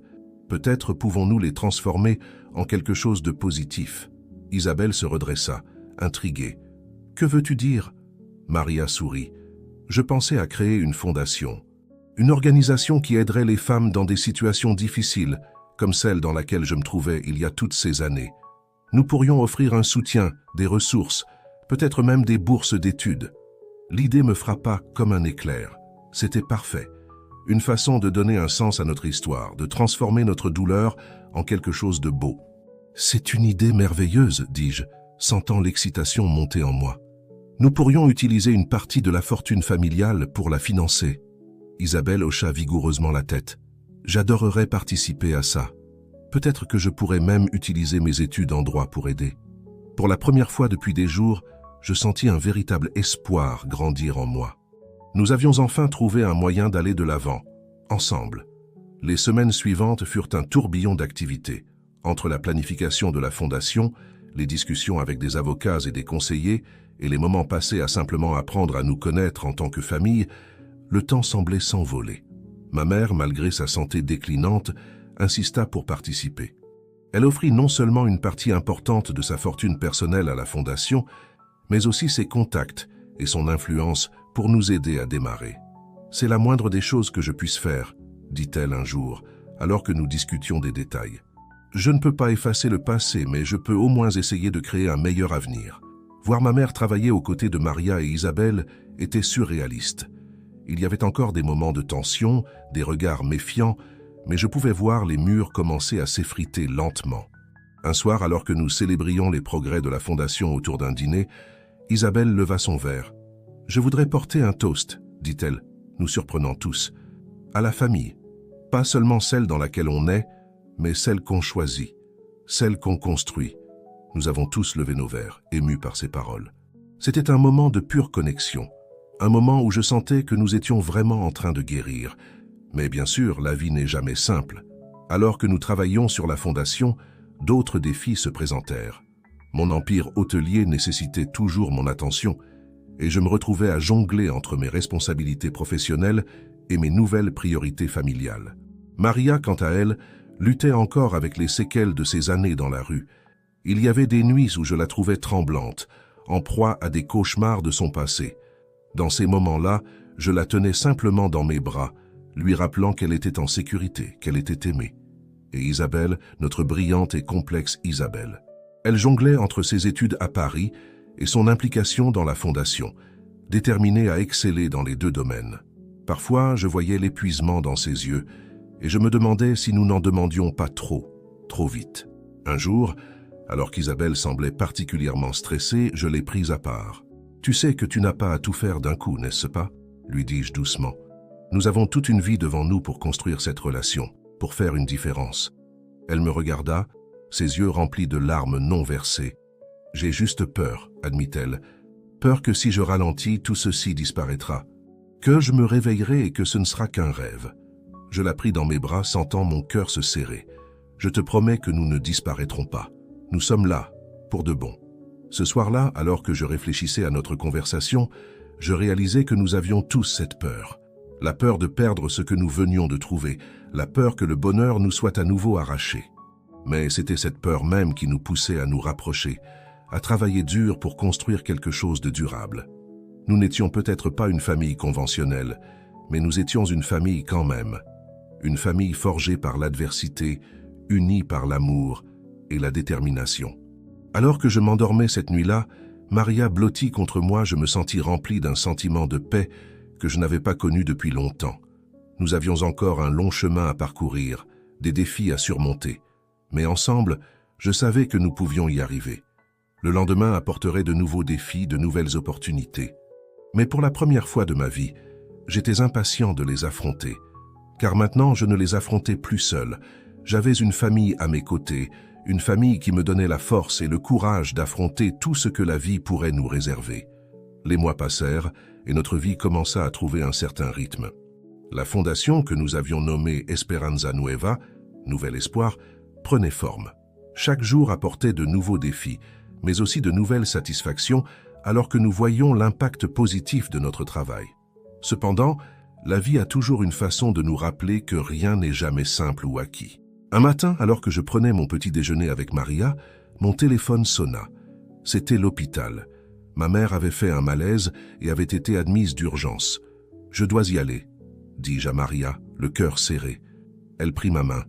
Peut-être pouvons-nous les transformer en quelque chose de positif. » Isabelle se redressa, intriguée. « Que veux-tu dire ?» Maria sourit. « Je pensais à créer une fondation. Une organisation qui aiderait les femmes dans des situations difficiles, comme celle dans laquelle je me trouvais il y a toutes ces années. Nous pourrions offrir un soutien, des ressources, peut-être même des bourses d'études. » L'idée me frappa comme un éclair. C'était parfait. Une façon de donner un sens à notre histoire, de transformer notre douleur en quelque chose de beau. C'est une idée merveilleuse, dis-je, sentant l'excitation monter en moi. Nous pourrions utiliser une partie de la fortune familiale pour la financer. Isabelle hocha vigoureusement la tête. J'adorerais participer à ça. Peut-être que je pourrais même utiliser mes études en droit pour aider. Pour la première fois depuis des jours, je sentis un véritable espoir grandir en moi. Nous avions enfin trouvé un moyen d'aller de l'avant, ensemble. Les semaines suivantes furent un tourbillon d'activités. Entre la planification de la fondation, les discussions avec des avocats et des conseillers, et les moments passés à simplement apprendre à nous connaître en tant que famille, le temps semblait s'envoler. Ma mère, malgré sa santé déclinante, insista pour participer. Elle offrit non seulement une partie importante de sa fortune personnelle à la fondation, mais aussi ses contacts et son influence pour nous aider à démarrer. « C'est la moindre des choses que je puisse faire », dit-elle un jour, alors que nous discutions des détails. « Je ne peux pas effacer le passé, mais je peux au moins essayer de créer un meilleur avenir. » Voir ma mère travailler aux côtés de Maria et Isabelle était surréaliste. Il y avait encore des moments de tension, des regards méfiants, mais je pouvais voir les murs commencer à s'effriter lentement. Un soir, alors que nous célébrions les progrès de la fondation autour d'un dîner, Isabelle leva son verre. « Je voudrais porter un toast, » dit-elle, nous surprenant tous, « à la famille. Pas seulement celle dans laquelle on est, mais celle qu'on choisit, celle qu'on construit. » Nous avons tous levé nos verres, émus par ces paroles. C'était un moment de pure connexion, un moment où je sentais que nous étions vraiment en train de guérir. Mais bien sûr, la vie n'est jamais simple. Alors que nous travaillions sur la fondation, d'autres défis se présentèrent. Mon empire hôtelier nécessitait toujours mon attention, et je me retrouvais à jongler entre mes responsabilités professionnelles et mes nouvelles priorités familiales. Maria, quant à elle, luttait encore avec les séquelles de ses années dans la rue. Il y avait des nuits où je la trouvais tremblante, en proie à des cauchemars de son passé. Dans ces moments-là, je la tenais simplement dans mes bras, lui rappelant qu'elle était en sécurité, qu'elle était aimée. Et Isabelle, notre brillante et complexe Isabelle. Elle jonglait entre ses études à Paris et son implication dans la fondation, déterminée à exceller dans les deux domaines. Parfois, je voyais l'épuisement dans ses yeux, et je me demandais si nous n'en demandions pas trop vite. Un jour, alors qu'Isabelle semblait particulièrement stressée, je l'ai prise à part. « Tu sais que tu n'as pas à tout faire d'un coup, n'est-ce pas ?» lui dis-je doucement. « Nous avons toute une vie devant nous pour construire cette relation, pour faire une différence. » Elle me regarda, ses yeux remplis de larmes non versées. « J'ai juste peur, » admit-elle. « Peur que si je ralentis, tout ceci disparaîtra. Que je me réveillerai et que ce ne sera qu'un rêve. » Je la pris dans mes bras, sentant mon cœur se serrer. « Je te promets que nous ne disparaîtrons pas. Nous sommes là, pour de bon. » Ce soir-là, alors que je réfléchissais à notre conversation, je réalisais que nous avions tous cette peur. La peur de perdre ce que nous venions de trouver, la peur que le bonheur nous soit à nouveau arraché. Mais c'était cette peur même qui nous poussait à nous rapprocher, à travailler dur pour construire quelque chose de durable. Nous n'étions peut-être pas une famille conventionnelle, mais nous étions une famille quand même. Une famille forgée par l'adversité, unie par l'amour et la détermination. Alors que je m'endormais cette nuit-là, Maria blottie contre moi, je me sentis rempli d'un sentiment de paix que je n'avais pas connu depuis longtemps. Nous avions encore un long chemin à parcourir, des défis à surmonter. Mais ensemble, je savais que nous pouvions y arriver. Le lendemain apporterait de nouveaux défis, de nouvelles opportunités. Mais pour la première fois de ma vie, j'étais impatient de les affronter. Car maintenant, je ne les affrontais plus seul. J'avais une famille à mes côtés, une famille qui me donnait la force et le courage d'affronter tout ce que la vie pourrait nous réserver. Les mois passèrent et notre vie commença à trouver un certain rythme. La fondation que nous avions nommée Esperanza Nueva, Nouvel Espoir, prenait forme. Chaque jour apportait de nouveaux défis, mais aussi de nouvelles satisfactions, alors que nous voyions l'impact positif de notre travail. Cependant, la vie a toujours une façon de nous rappeler que rien n'est jamais simple ou acquis. Un matin, alors que je prenais mon petit déjeuner avec Maria, mon téléphone sonna. C'était l'hôpital. Ma mère avait fait un malaise et avait été admise d'urgence. « Je dois y aller », dis-je à Maria, le cœur serré. Elle prit ma main.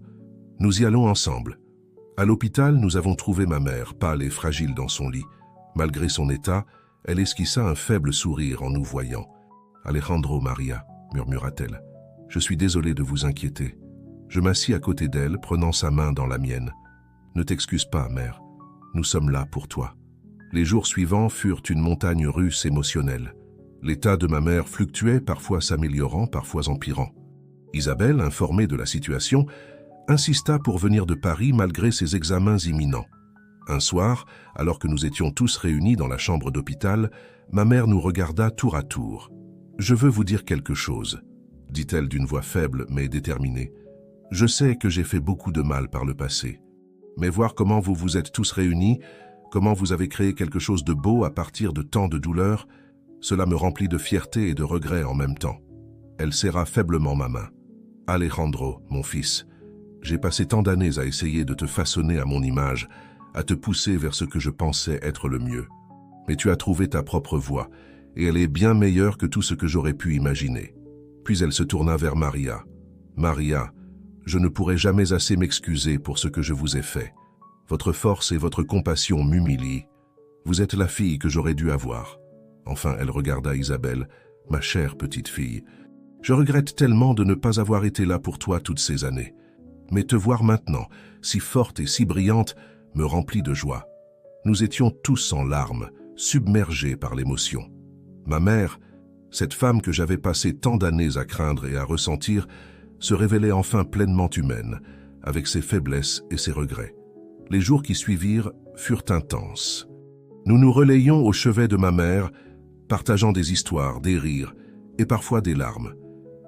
Nous y allons ensemble. À l'hôpital, nous avons trouvé ma mère, pâle et fragile dans son lit. Malgré son état, elle esquissa un faible sourire en nous voyant. « Alejandro, Maria », murmura-t-elle, « je suis désolé de vous inquiéter. » Je m'assis à côté d'elle, prenant sa main dans la mienne. « Ne t'excuse pas, mère. Nous sommes là pour toi. » Les jours suivants furent une montagne russe émotionnelle. L'état de ma mère fluctuait, parfois s'améliorant, parfois empirant. Isabelle, informée de la situation, insista pour venir de Paris malgré ses examens imminents. Un soir, alors que nous étions tous réunis dans la chambre d'hôpital, ma mère nous regarda tour à tour. « Je veux vous dire quelque chose, » dit-elle d'une voix faible mais déterminée. « Je sais que j'ai fait beaucoup de mal par le passé. Mais voir comment vous vous êtes tous réunis, comment vous avez créé quelque chose de beau à partir de tant de douleurs, cela me remplit de fierté et de regret en même temps. » Elle serra faiblement ma main. « Alejandro, mon fils, j'ai passé tant d'années à essayer de te façonner à mon image, à te pousser vers ce que je pensais être le mieux. Mais tu as trouvé ta propre voie, et elle est bien meilleure que tout ce que j'aurais pu imaginer. » Puis elle se tourna vers Maria. « Maria, je ne pourrai jamais assez m'excuser pour ce que je vous ai fait. Votre force et votre compassion m'humilient. Vous êtes la fille que j'aurais dû avoir. » Enfin, elle regarda Isabelle. « Ma chère petite fille, je regrette tellement de ne pas avoir été là pour toi toutes ces années. Mais te voir maintenant, si forte et si brillante, me remplit de joie. » Nous étions tous en larmes, submergés par l'émotion. Ma mère, cette femme que j'avais passé tant d'années à craindre et à ressentir, se révélait enfin pleinement humaine, avec ses faiblesses et ses regrets. Les jours qui suivirent furent intenses. Nous nous relayions au chevet de ma mère, partageant des histoires, des rires et parfois des larmes.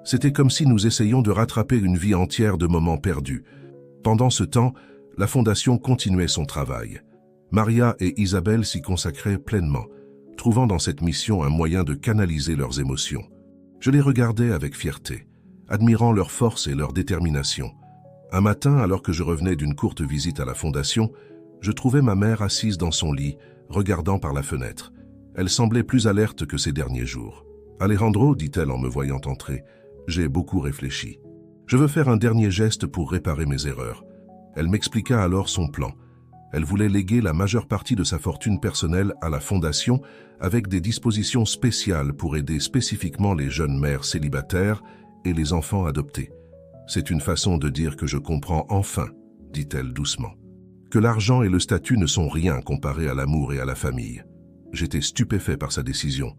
C'était comme si nous essayions de rattraper une vie entière de moments perdus. Pendant ce temps, la Fondation continuait son travail. Maria et Isabelle s'y consacraient pleinement, trouvant dans cette mission un moyen de canaliser leurs émotions. Je les regardais avec fierté, admirant leur force et leur détermination. Un matin, alors que je revenais d'une courte visite à la Fondation, je trouvais ma mère assise dans son lit, regardant par la fenêtre. Elle semblait plus alerte que ces derniers jours. « Alejandro, dit-elle en me voyant entrer, j'ai beaucoup réfléchi. Je veux faire un dernier geste pour réparer mes erreurs. » Elle m'expliqua alors son plan. Elle voulait léguer la majeure partie de sa fortune personnelle à la Fondation avec des dispositions spéciales pour aider spécifiquement les jeunes mères célibataires et les enfants adoptés. « C'est une façon de dire que je comprends enfin, » dit-elle doucement, « que l'argent et le statut ne sont rien comparés à l'amour et à la famille. » J'étais stupéfait par sa décision,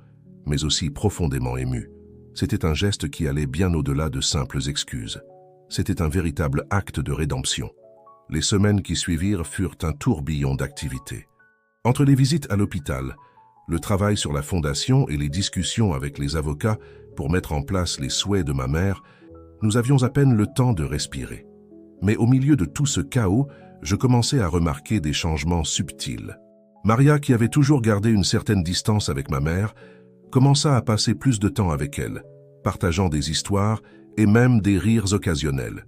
mais aussi profondément ému. C'était un geste qui allait bien au-delà de simples excuses. C'était un véritable acte de rédemption. Les semaines qui suivirent furent un tourbillon d'activités. Entre les visites à l'hôpital, le travail sur la Fondation et les discussions avec les avocats pour mettre en place les souhaits de ma mère, nous avions à peine le temps de respirer. Mais au milieu de tout ce chaos, je commençais à remarquer des changements subtils. Maria, qui avait toujours gardé une certaine distance avec ma mère, commença à passer plus de temps avec elle, partageant des histoires et même des rires occasionnels.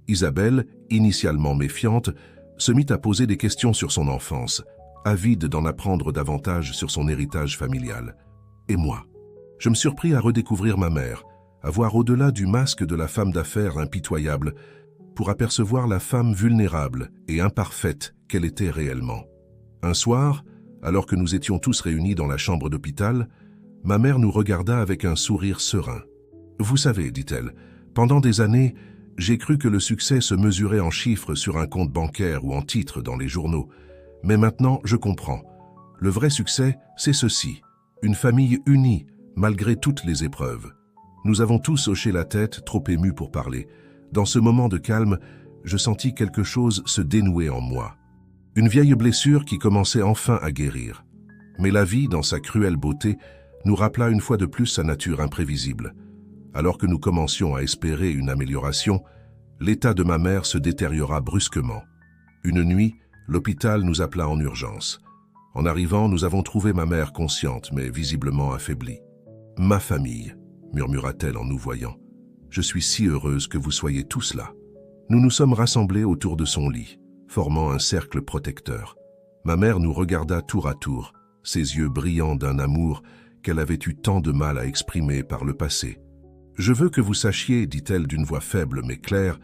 Isabelle, initialement méfiante, se mit à poser des questions sur son enfance, avide d'en apprendre davantage sur son héritage familial. Et moi, je me surpris à redécouvrir ma mère, à voir au-delà du masque de la femme d'affaires impitoyable, pour apercevoir la femme vulnérable et imparfaite qu'elle était réellement. Un soir, alors que nous étions tous réunis dans la chambre d'hôpital, ma mère nous regarda avec un sourire serein. « Vous savez, dit-elle, pendant des années, j'ai cru que le succès se mesurait en chiffres sur un compte bancaire ou en titres dans les journaux. Mais maintenant, je comprends. Le vrai succès, c'est ceci. Une famille unie, malgré toutes les épreuves. » Nous avons tous hoché la tête, trop émus pour parler. Dans ce moment de calme, je sentis quelque chose se dénouer en moi. Une vieille blessure qui commençait enfin à guérir. Mais la vie, dans sa cruelle beauté, nous rappela une fois de plus sa nature imprévisible. Alors que nous commencions à espérer une amélioration, l'état de ma mère se détériora brusquement. Une nuit, l'hôpital nous appela en urgence. En arrivant, nous avons trouvé ma mère consciente, mais visiblement affaiblie. « Ma famille », murmura-t-elle en nous voyant. « Je suis si heureuse que vous soyez tous là. » Nous nous sommes rassemblés autour de son lit, formant un cercle protecteur. Ma mère nous regarda tour à tour, ses yeux brillants d'un amour qu'elle avait eu tant de mal à exprimer par le passé. « Je veux que vous sachiez, dit-elle d'une voix faible mais claire,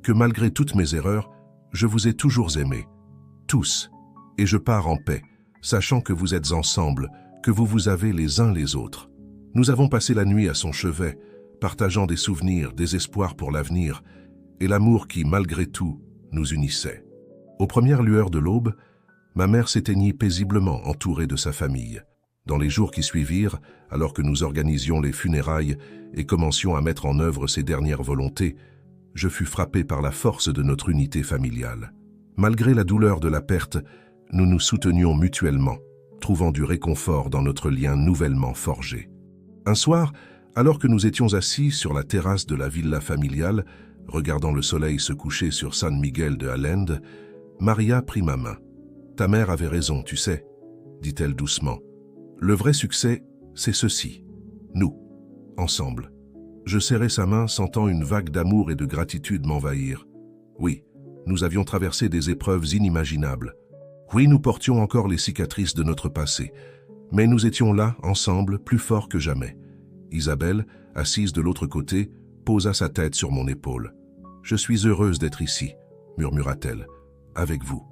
que malgré toutes mes erreurs, je vous ai toujours aimé, tous, et je pars en paix, sachant que vous êtes ensemble, que vous vous avez les uns les autres. » Nous avons passé la nuit à son chevet, partageant des souvenirs, des espoirs pour l'avenir, et l'amour qui, malgré tout, nous unissait. Aux premières lueurs de l'aube, ma mère s'éteignit paisiblement entourée de sa famille. Dans les jours qui suivirent, alors que nous organisions les funérailles et commencions à mettre en œuvre ses dernières volontés, je fus frappé par la force de notre unité familiale. Malgré la douleur de la perte, nous nous soutenions mutuellement, trouvant du réconfort dans notre lien nouvellement forgé. Un soir, alors que nous étions assis sur la terrasse de la villa familiale, regardant le soleil se coucher sur San Miguel de Allende, Maria prit ma main. « Ta mère avait raison, tu sais, » dit-elle doucement. « Le vrai succès, c'est ceci. Nous, ensemble. » Je serrai sa main, sentant une vague d'amour et de gratitude m'envahir. Oui, nous avions traversé des épreuves inimaginables. Oui, nous portions encore les cicatrices de notre passé. Mais nous étions là, ensemble, plus forts que jamais. Isabelle, assise de l'autre côté, posa sa tête sur mon épaule. « Je suis heureuse d'être ici, » murmura-t-elle, « avec vous. »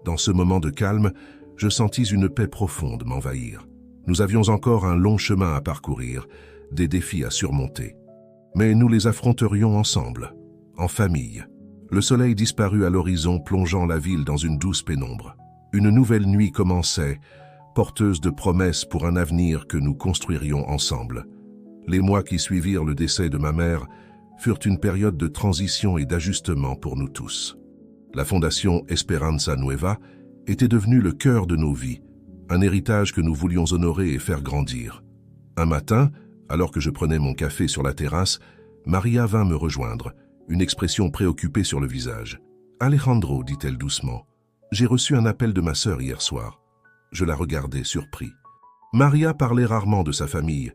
Dans ce moment de calme, je sentis une paix profonde m'envahir. Nous avions encore un long chemin à parcourir, des défis à surmonter. Mais nous les affronterions ensemble, en famille. Le soleil disparut à l'horizon, plongeant la ville dans une douce pénombre. Une nouvelle nuit commençait, porteuse de promesses pour un avenir que nous construirions ensemble. Les mois qui suivirent le décès de ma mère furent une période de transition et d'ajustement pour nous tous. La fondation Esperanza Nueva était devenue le cœur de nos vies, un héritage que nous voulions honorer et faire grandir. Un matin, alors que je prenais mon café sur la terrasse, Maria vint me rejoindre, une expression préoccupée sur le visage. « Alejandro, dit-elle doucement, j'ai reçu un appel de ma sœur hier soir. » Je la regardais surpris. Maria parlait rarement de sa famille,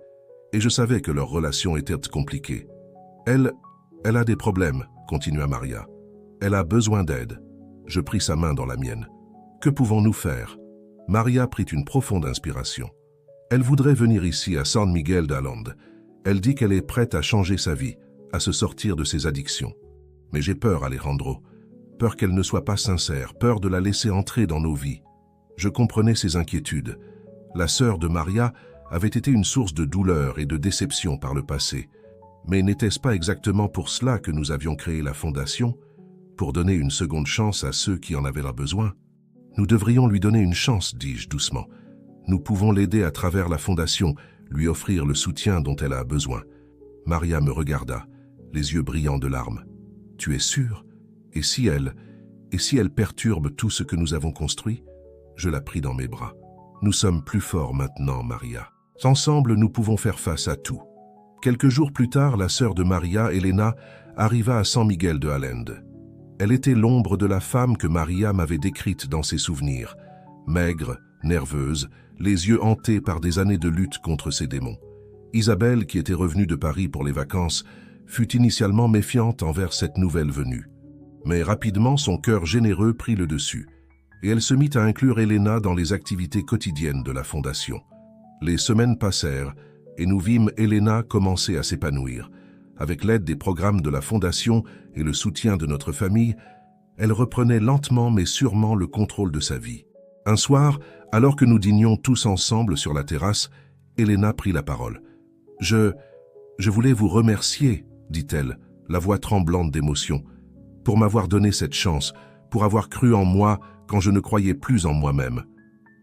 et je savais que leur relation était compliquée. Elle a des problèmes, continua Maria. Elle a besoin d'aide. Je pris sa main dans la mienne. Que pouvons-nous faire? Maria prit une profonde inspiration. Elle voudrait venir ici à San Miguel de Allende. Elle dit qu'elle est prête à changer sa vie, à se sortir de ses addictions. Mais j'ai peur, Alejandro. Peur qu'elle ne soit pas sincère, peur de la laisser entrer dans nos vies. Je comprenais ses inquiétudes. La sœur de Maria avait été une source de douleur et de déception par le passé. Mais n'était-ce pas exactement pour cela que nous avions créé la Fondation? Pour donner une seconde chance à ceux qui en avaient besoin? Nous devrions lui donner une chance, dis-je doucement. Nous pouvons l'aider à travers la Fondation, lui offrir le soutien dont elle a besoin. Maria me regarda, les yeux brillants de larmes. « Tu es sûre? Et si elle perturbe tout ce que nous avons construit ?» Je la pris dans mes bras. « Nous sommes plus forts maintenant, Maria. Ensemble, nous pouvons faire face à tout. » Quelques jours plus tard, la sœur de Maria, Elena, arriva à San Miguel de Allende. Elle était l'ombre de la femme que Maria m'avait décrite dans ses souvenirs. Maigre, nerveuse, les yeux hantés par des années de lutte contre ses démons. Isabelle, qui était revenue de Paris pour les vacances, fut initialement méfiante envers cette nouvelle venue. Mais rapidement, son cœur généreux prit le dessus, et elle se mit à inclure Elena dans les activités quotidiennes de la Fondation. Les semaines passèrent, et nous vîmes Elena commencer à s'épanouir. Avec l'aide des programmes de la Fondation et le soutien de notre famille, elle reprenait lentement mais sûrement le contrôle de sa vie. Un soir, alors que nous dînions tous ensemble sur la terrasse, Elena prit la parole. « Je voulais vous remercier, dit-elle, la voix tremblante d'émotion, pour m'avoir donné cette chance, pour avoir cru en moi quand je ne croyais plus en moi-même. »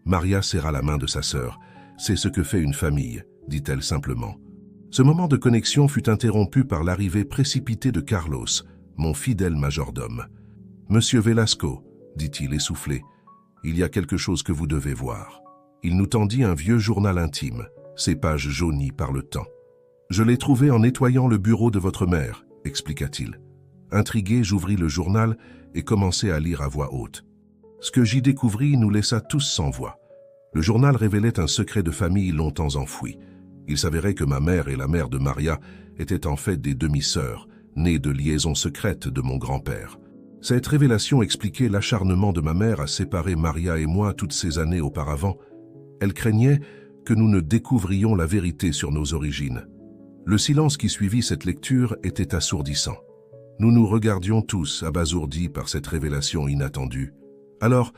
Maria serra la main de sa sœur. « C'est ce que fait une famille, » dit-elle simplement. Ce moment de connexion fut interrompu par l'arrivée précipitée de Carlos, mon fidèle majordome. « Monsieur Velasco, » dit-il essoufflé, « il y a quelque chose que vous devez voir. » Il nous tendit un vieux journal intime, ses pages jaunies par le temps. « Je l'ai trouvé en nettoyant le bureau de votre mère, » expliqua-t-il. Intrigué, j'ouvris le journal et commençai à lire à voix haute. Ce que j'y découvris nous laissa tous sans voix. Le journal révélait un secret de famille longtemps enfoui. Il s'avérait que ma mère et la mère de Maria étaient en fait des demi-sœurs, nées de liaisons secrètes de mon grand-père. Cette révélation expliquait l'acharnement de ma mère à séparer Maria et moi toutes ces années auparavant. Elle craignait que nous ne découvrions la vérité sur nos origines. Le silence qui suivit cette lecture était assourdissant. Nous nous regardions tous, abasourdis par cette révélation inattendue. « Alors,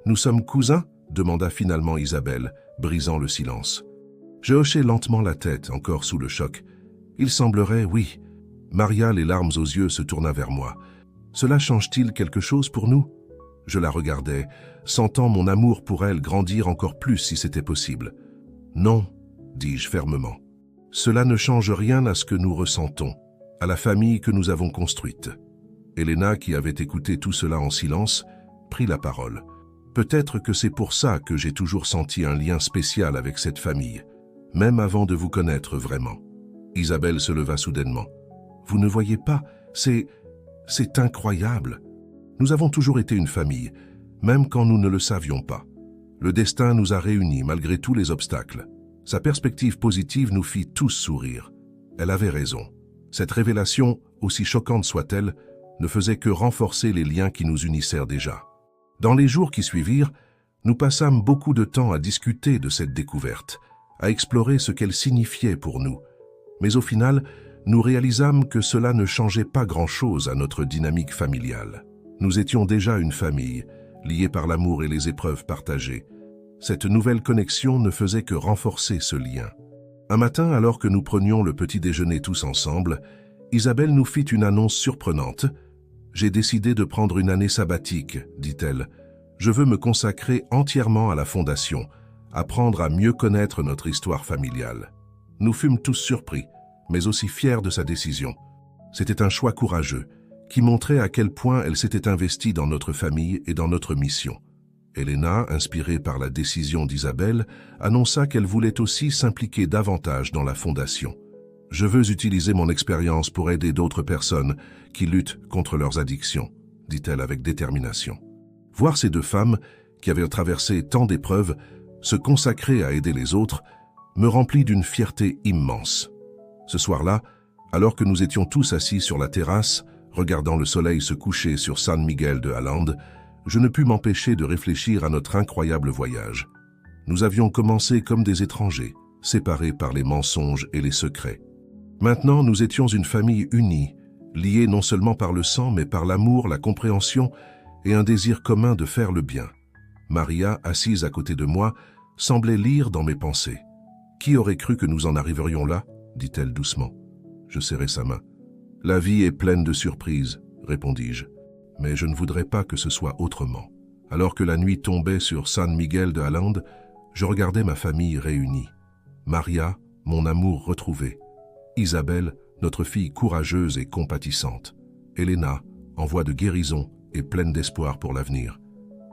nous sommes cousins ?» demanda finalement Isabelle, brisant le silence. Je hochai lentement la tête, encore sous le choc. Il semblerait, oui. Maria, les larmes aux yeux, se tourna vers moi. « Cela change-t-il quelque chose pour nous ?» Je la regardais, sentant mon amour pour elle grandir encore plus si c'était possible. « Non, dis-je fermement. Cela ne change rien à ce que nous ressentons, à la famille que nous avons construite. » Elena, qui avait écouté tout cela en silence, prit la parole. « Peut-être que c'est pour ça que j'ai toujours senti un lien spécial avec cette famille, même avant de vous connaître vraiment. » Isabelle se leva soudainement. « Vous ne voyez pas, c'est incroyable. Nous avons toujours été une famille, même quand nous ne le savions pas. Le destin nous a réunis malgré tous les obstacles. Sa perspective positive nous fit tous sourire. Elle avait raison. Cette révélation, aussi choquante soit-elle, ne faisait que renforcer les liens qui nous unissaient déjà. Dans les jours qui suivirent, nous passâmes beaucoup de temps à discuter de cette découverte, à explorer ce qu'elle signifiait pour nous. Mais au final, nous réalisâmes que cela ne changeait pas grand-chose à notre dynamique familiale. Nous étions déjà une famille, liée par l'amour et les épreuves partagées. Cette nouvelle connexion ne faisait que renforcer ce lien. Un matin, alors que nous prenions le petit déjeuner tous ensemble, Isabelle nous fit une annonce surprenante. « J'ai décidé de prendre une année sabbatique, dit-elle. Je veux me consacrer entièrement à la fondation, apprendre à mieux connaître notre histoire familiale. » Nous fûmes tous surpris, mais aussi fiers de sa décision. C'était un choix courageux, qui montrait à quel point elle s'était investie dans notre famille et dans notre mission. Elena, inspirée par la décision d'Isabelle, annonça qu'elle voulait aussi s'impliquer davantage dans la fondation. « Je veux utiliser mon expérience pour aider d'autres personnes qui luttent contre leurs addictions, » dit-elle avec détermination. Voir ces deux femmes, qui avaient traversé tant d'épreuves, se consacrer à aider les autres, me remplit d'une fierté immense. Ce soir-là, alors que nous étions tous assis sur la terrasse, regardant le soleil se coucher sur San Miguel de Allende, je ne pus m'empêcher de réfléchir à notre incroyable voyage. Nous avions commencé comme des étrangers, séparés par les mensonges et les secrets. Maintenant, nous étions une famille unie, liée non seulement par le sang, mais par l'amour, la compréhension et un désir commun de faire le bien. Maria, assise à côté de moi, semblait lire dans mes pensées. « Qui aurait cru que nous en arriverions là ?» dit-elle doucement. Je serrai sa main. « La vie est pleine de surprises, » répondis-je. « Mais je ne voudrais pas que ce soit autrement. » Alors que la nuit tombait sur San Miguel de Allende, je regardais ma famille réunie. Maria, mon amour retrouvé. Isabelle, notre fille courageuse et compatissante. Elena, en voie de guérison et pleine d'espoir pour l'avenir.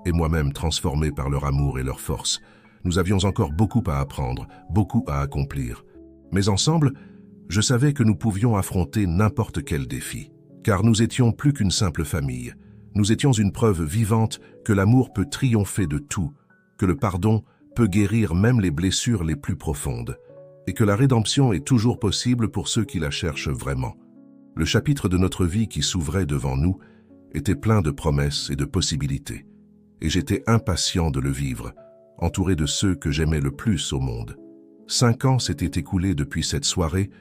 Et moi-même transformé par leur amour et leur force. Nous avions encore beaucoup à apprendre, beaucoup à accomplir. Mais ensemble, je savais que nous pouvions affronter n'importe quel défi. Car nous étions plus qu'une simple famille. Nous étions une preuve vivante que l'amour peut triompher de tout, que le pardon peut guérir même les blessures les plus profondes, et que la rédemption est toujours possible pour ceux qui la cherchent vraiment. Le chapitre de notre vie qui s'ouvrait devant nous était plein de promesses et de possibilités, et j'étais impatient de le vivre, entouré de ceux que j'aimais le plus au monde. 5 ans s'étaient écoulés depuis cette soirée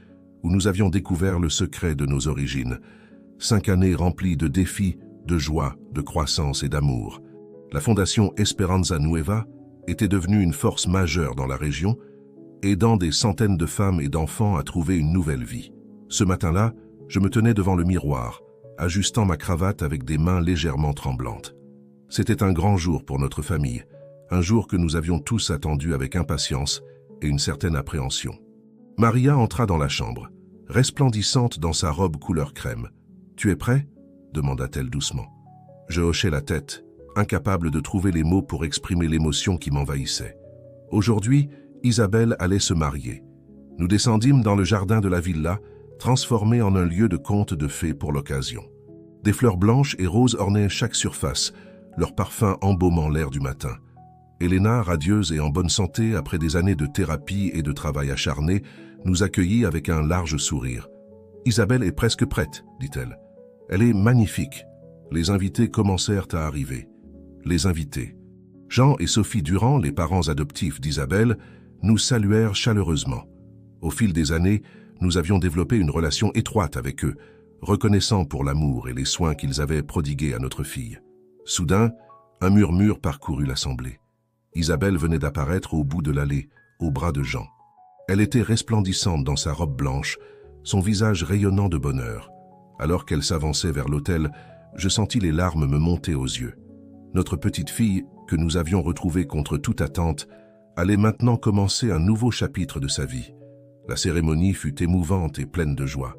où nous avions découvert le secret de nos origines. 5 années remplies de défis, de joie, de croissance et d'amour. La fondation Esperanza Nueva était devenue une force majeure dans la région, aidant des centaines de femmes et d'enfants à trouver une nouvelle vie. Ce matin-là, je me tenais devant le miroir, ajustant ma cravate avec des mains légèrement tremblantes. C'était un grand jour pour notre famille, un jour que nous avions tous attendu avec impatience et une certaine appréhension. Maria entra dans la chambre, resplendissante dans sa robe couleur crème. « Tu es prêt ?» demanda-t-elle doucement. Je hochai la tête, incapable de trouver les mots pour exprimer l'émotion qui m'envahissait. Aujourd'hui, Isabelle allait se marier. Nous descendîmes dans le jardin de la villa, transformé en un lieu de conte de fées pour l'occasion. Des fleurs blanches et roses ornaient chaque surface, leur parfum embaumant l'air du matin. Elena, radieuse et en bonne santé après des années de thérapie et de travail acharné, nous accueillit avec un large sourire. « Isabelle est presque prête, dit-elle. Elle est magnifique. » Les invités commencèrent à arriver. Les invités. Jean et Sophie Durand, les parents adoptifs d'Isabelle, nous saluèrent chaleureusement. Au fil des années, nous avions développé une relation étroite avec eux, reconnaissant pour l'amour et les soins qu'ils avaient prodigués à notre fille. Soudain, un murmure parcourut l'assemblée. Isabelle venait d'apparaître au bout de l'allée, au bras de Jean. Elle était resplendissante dans sa robe blanche, son visage rayonnant de bonheur. Alors qu'elle s'avançait vers l'autel, je sentis les larmes me monter aux yeux. Notre petite fille, que nous avions retrouvée contre toute attente, allait maintenant commencer un nouveau chapitre de sa vie. La cérémonie fut émouvante et pleine de joie.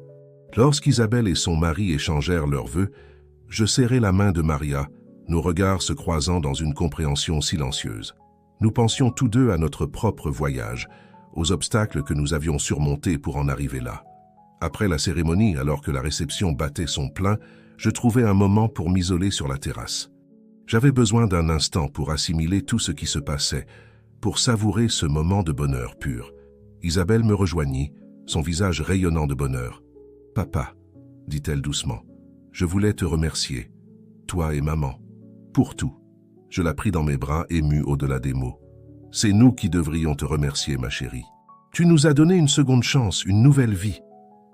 Lorsqu'Isabelle et son mari échangèrent leurs vœux, je serrai la main de Maria, nos regards se croisant dans une compréhension silencieuse. Nous pensions tous deux à notre propre voyage, aux obstacles que nous avions surmontés pour en arriver là. Après la cérémonie, alors que la réception battait son plein, je trouvai un moment pour m'isoler sur la terrasse. J'avais besoin d'un instant pour assimiler tout ce qui se passait, pour savourer ce moment de bonheur pur. Isabelle me rejoignit, son visage rayonnant de bonheur. « Papa, dit-elle doucement, je voulais te remercier, toi et maman, pour tout. » Je la pris dans mes bras, ému au-delà des mots. « C'est nous qui devrions te remercier, ma chérie. Tu nous as donné une seconde chance, une nouvelle vie. »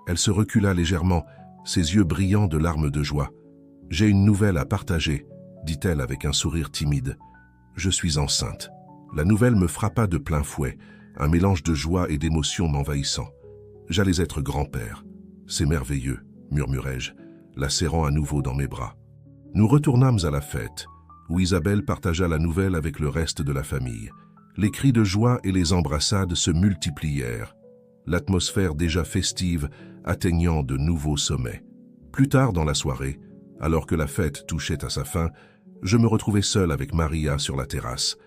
Elle se recula légèrement, ses yeux brillants de larmes de joie. « J'ai une nouvelle à partager, » dit-elle avec un sourire timide. « Je suis enceinte. » La nouvelle me frappa de plein fouet, un mélange de joie et d'émotion m'envahissant. J'allais être grand-père. C'est merveilleux, murmurai-je, la serrant à nouveau dans mes bras. Nous retournâmes à la fête, où Isabelle partagea la nouvelle avec le reste de la famille. Les cris de joie et les embrassades se multiplièrent, l'atmosphère déjà festive atteignant de nouveaux sommets. Plus tard dans la soirée, alors que la fête touchait à sa fin, je me retrouvai seul avec Maria sur la terrasse.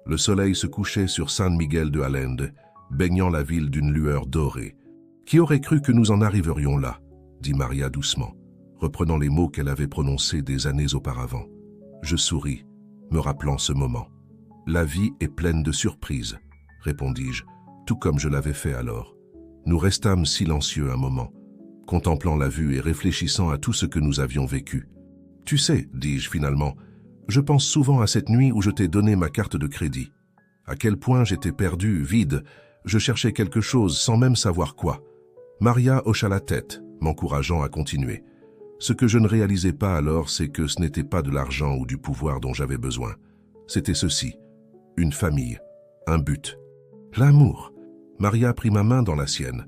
Le soleil se couchait sur San Miguel de Allende, baignant la ville d'une lueur dorée. « Qui aurait cru que nous en arriverions là ?» dit Maria doucement, reprenant les mots qu'elle avait prononcés des années auparavant. Je souris, me rappelant ce moment. « La vie est pleine de surprises, » répondis-je, tout comme je l'avais fait alors. Nous restâmes silencieux un moment, contemplant la vue et réfléchissant à tout ce que nous avions vécu. « Tu sais, dis-je finalement, je pense souvent à cette nuit où je t'ai donné ma carte de crédit. À quel point j'étais perdu, vide, je cherchais quelque chose sans même savoir quoi. » Maria hocha la tête, m'encourageant à continuer. Ce que je ne réalisais pas alors, c'est que ce n'était pas de l'argent ou du pouvoir dont j'avais besoin. C'était ceci, une famille, un but. L'amour. Maria prit ma main dans la sienne.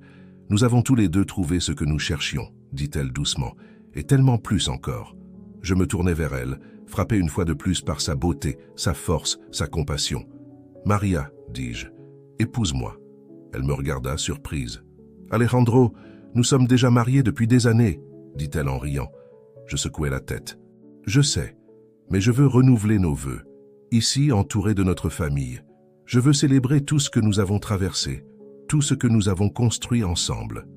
Nous avons tous les deux trouvé ce que nous cherchions, dit-elle doucement, et tellement plus encore. Je me tournai vers elle, frappé une fois de plus par sa beauté, sa force, sa compassion. Maria, dis-je, épouse-moi. Elle me regarda surprise. Alejandro, nous sommes déjà mariés depuis des années, dit-elle en riant. Je secouai la tête. Je sais, mais je veux renouveler nos vœux. Ici, entouré de notre famille, je veux célébrer tout ce que nous avons traversé, tout ce que nous avons construit ensemble.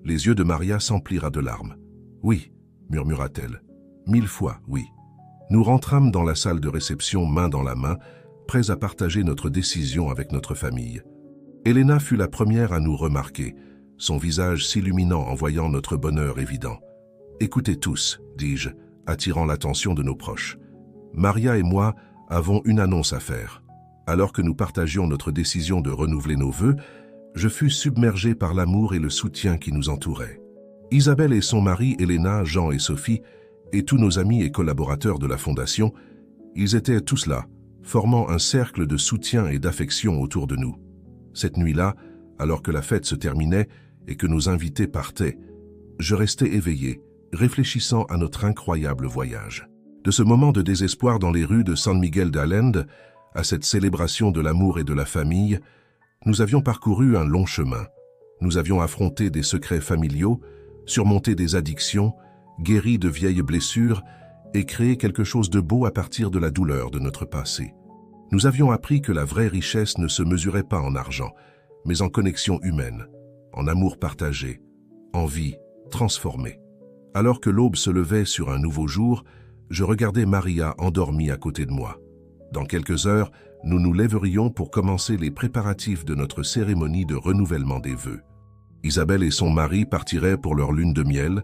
Les yeux de Maria s'emplirent de larmes. Oui, murmura-t-elle. 1000 fois, oui. Nous rentrâmes dans la salle de réception main dans la main, prêts à partager notre décision avec notre famille. Elena fut la première à nous remarquer, son visage s'illuminant en voyant notre bonheur évident. « Écoutez tous, dis-je, attirant l'attention de nos proches. Maria et moi avons une annonce à faire. Alors que nous partagions notre décision de renouveler nos vœux, je fus submergé par l'amour et le soutien qui nous entouraient. Isabelle et son mari, Elena, Jean et Sophie, et tous nos amis et collaborateurs de la Fondation, ils étaient tous là, formant un cercle de soutien et d'affection autour de nous. Cette nuit-là, alors que la fête se terminait et que nos invités partaient, je restais éveillé, réfléchissant à notre incroyable voyage. De ce moment de désespoir dans les rues de San Miguel de Allende à cette célébration de l'amour et de la famille, nous avions parcouru un long chemin. Nous avions affronté des secrets familiaux, surmonté des addictions, guéri de vieilles blessures et créé quelque chose de beau à partir de la douleur de notre passé. Nous avions appris que la vraie richesse ne se mesurait pas en argent, mais en connexion humaine, en amour partagé, en vie transformée. Alors que l'aube se levait sur un nouveau jour, je regardais Maria endormie à côté de moi. Dans quelques heures, nous nous lèverions pour commencer les préparatifs de notre cérémonie de renouvellement des vœux. Isabelle et son mari partiraient pour leur lune de miel,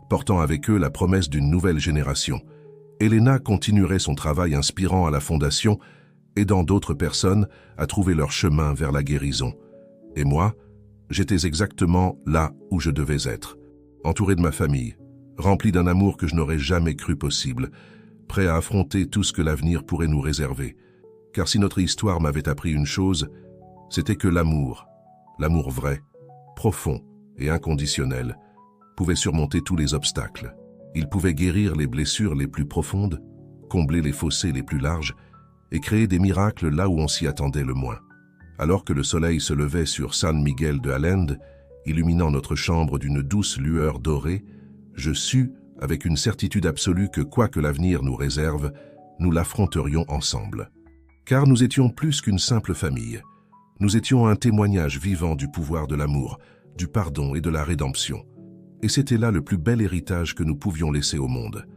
portant avec eux la promesse d'une nouvelle génération. Elena continuerait son travail inspirant à la Fondation, aidant d'autres personnes à trouver leur chemin vers la guérison. Et moi, j'étais exactement là où je devais être, entouré de ma famille, rempli d'un amour que je n'aurais jamais cru possible, prêt à affronter tout ce que l'avenir pourrait nous réserver. Car si notre histoire m'avait appris une chose, c'était que l'amour vrai, profond et inconditionnel, pouvait surmonter tous les obstacles. Il pouvait guérir les blessures les plus profondes, combler les fossés les plus larges et créer des miracles là où on s'y attendait le moins. Alors que le soleil se levait sur San Miguel de Allende, illuminant notre chambre d'une douce lueur dorée, je sus, avec une certitude absolue que quoi que l'avenir nous réserve, nous l'affronterions ensemble. Car nous étions plus qu'une simple famille. Nous étions un témoignage vivant du pouvoir de l'amour, du pardon et de la rédemption. Et c'était là le plus bel héritage que nous pouvions laisser au monde.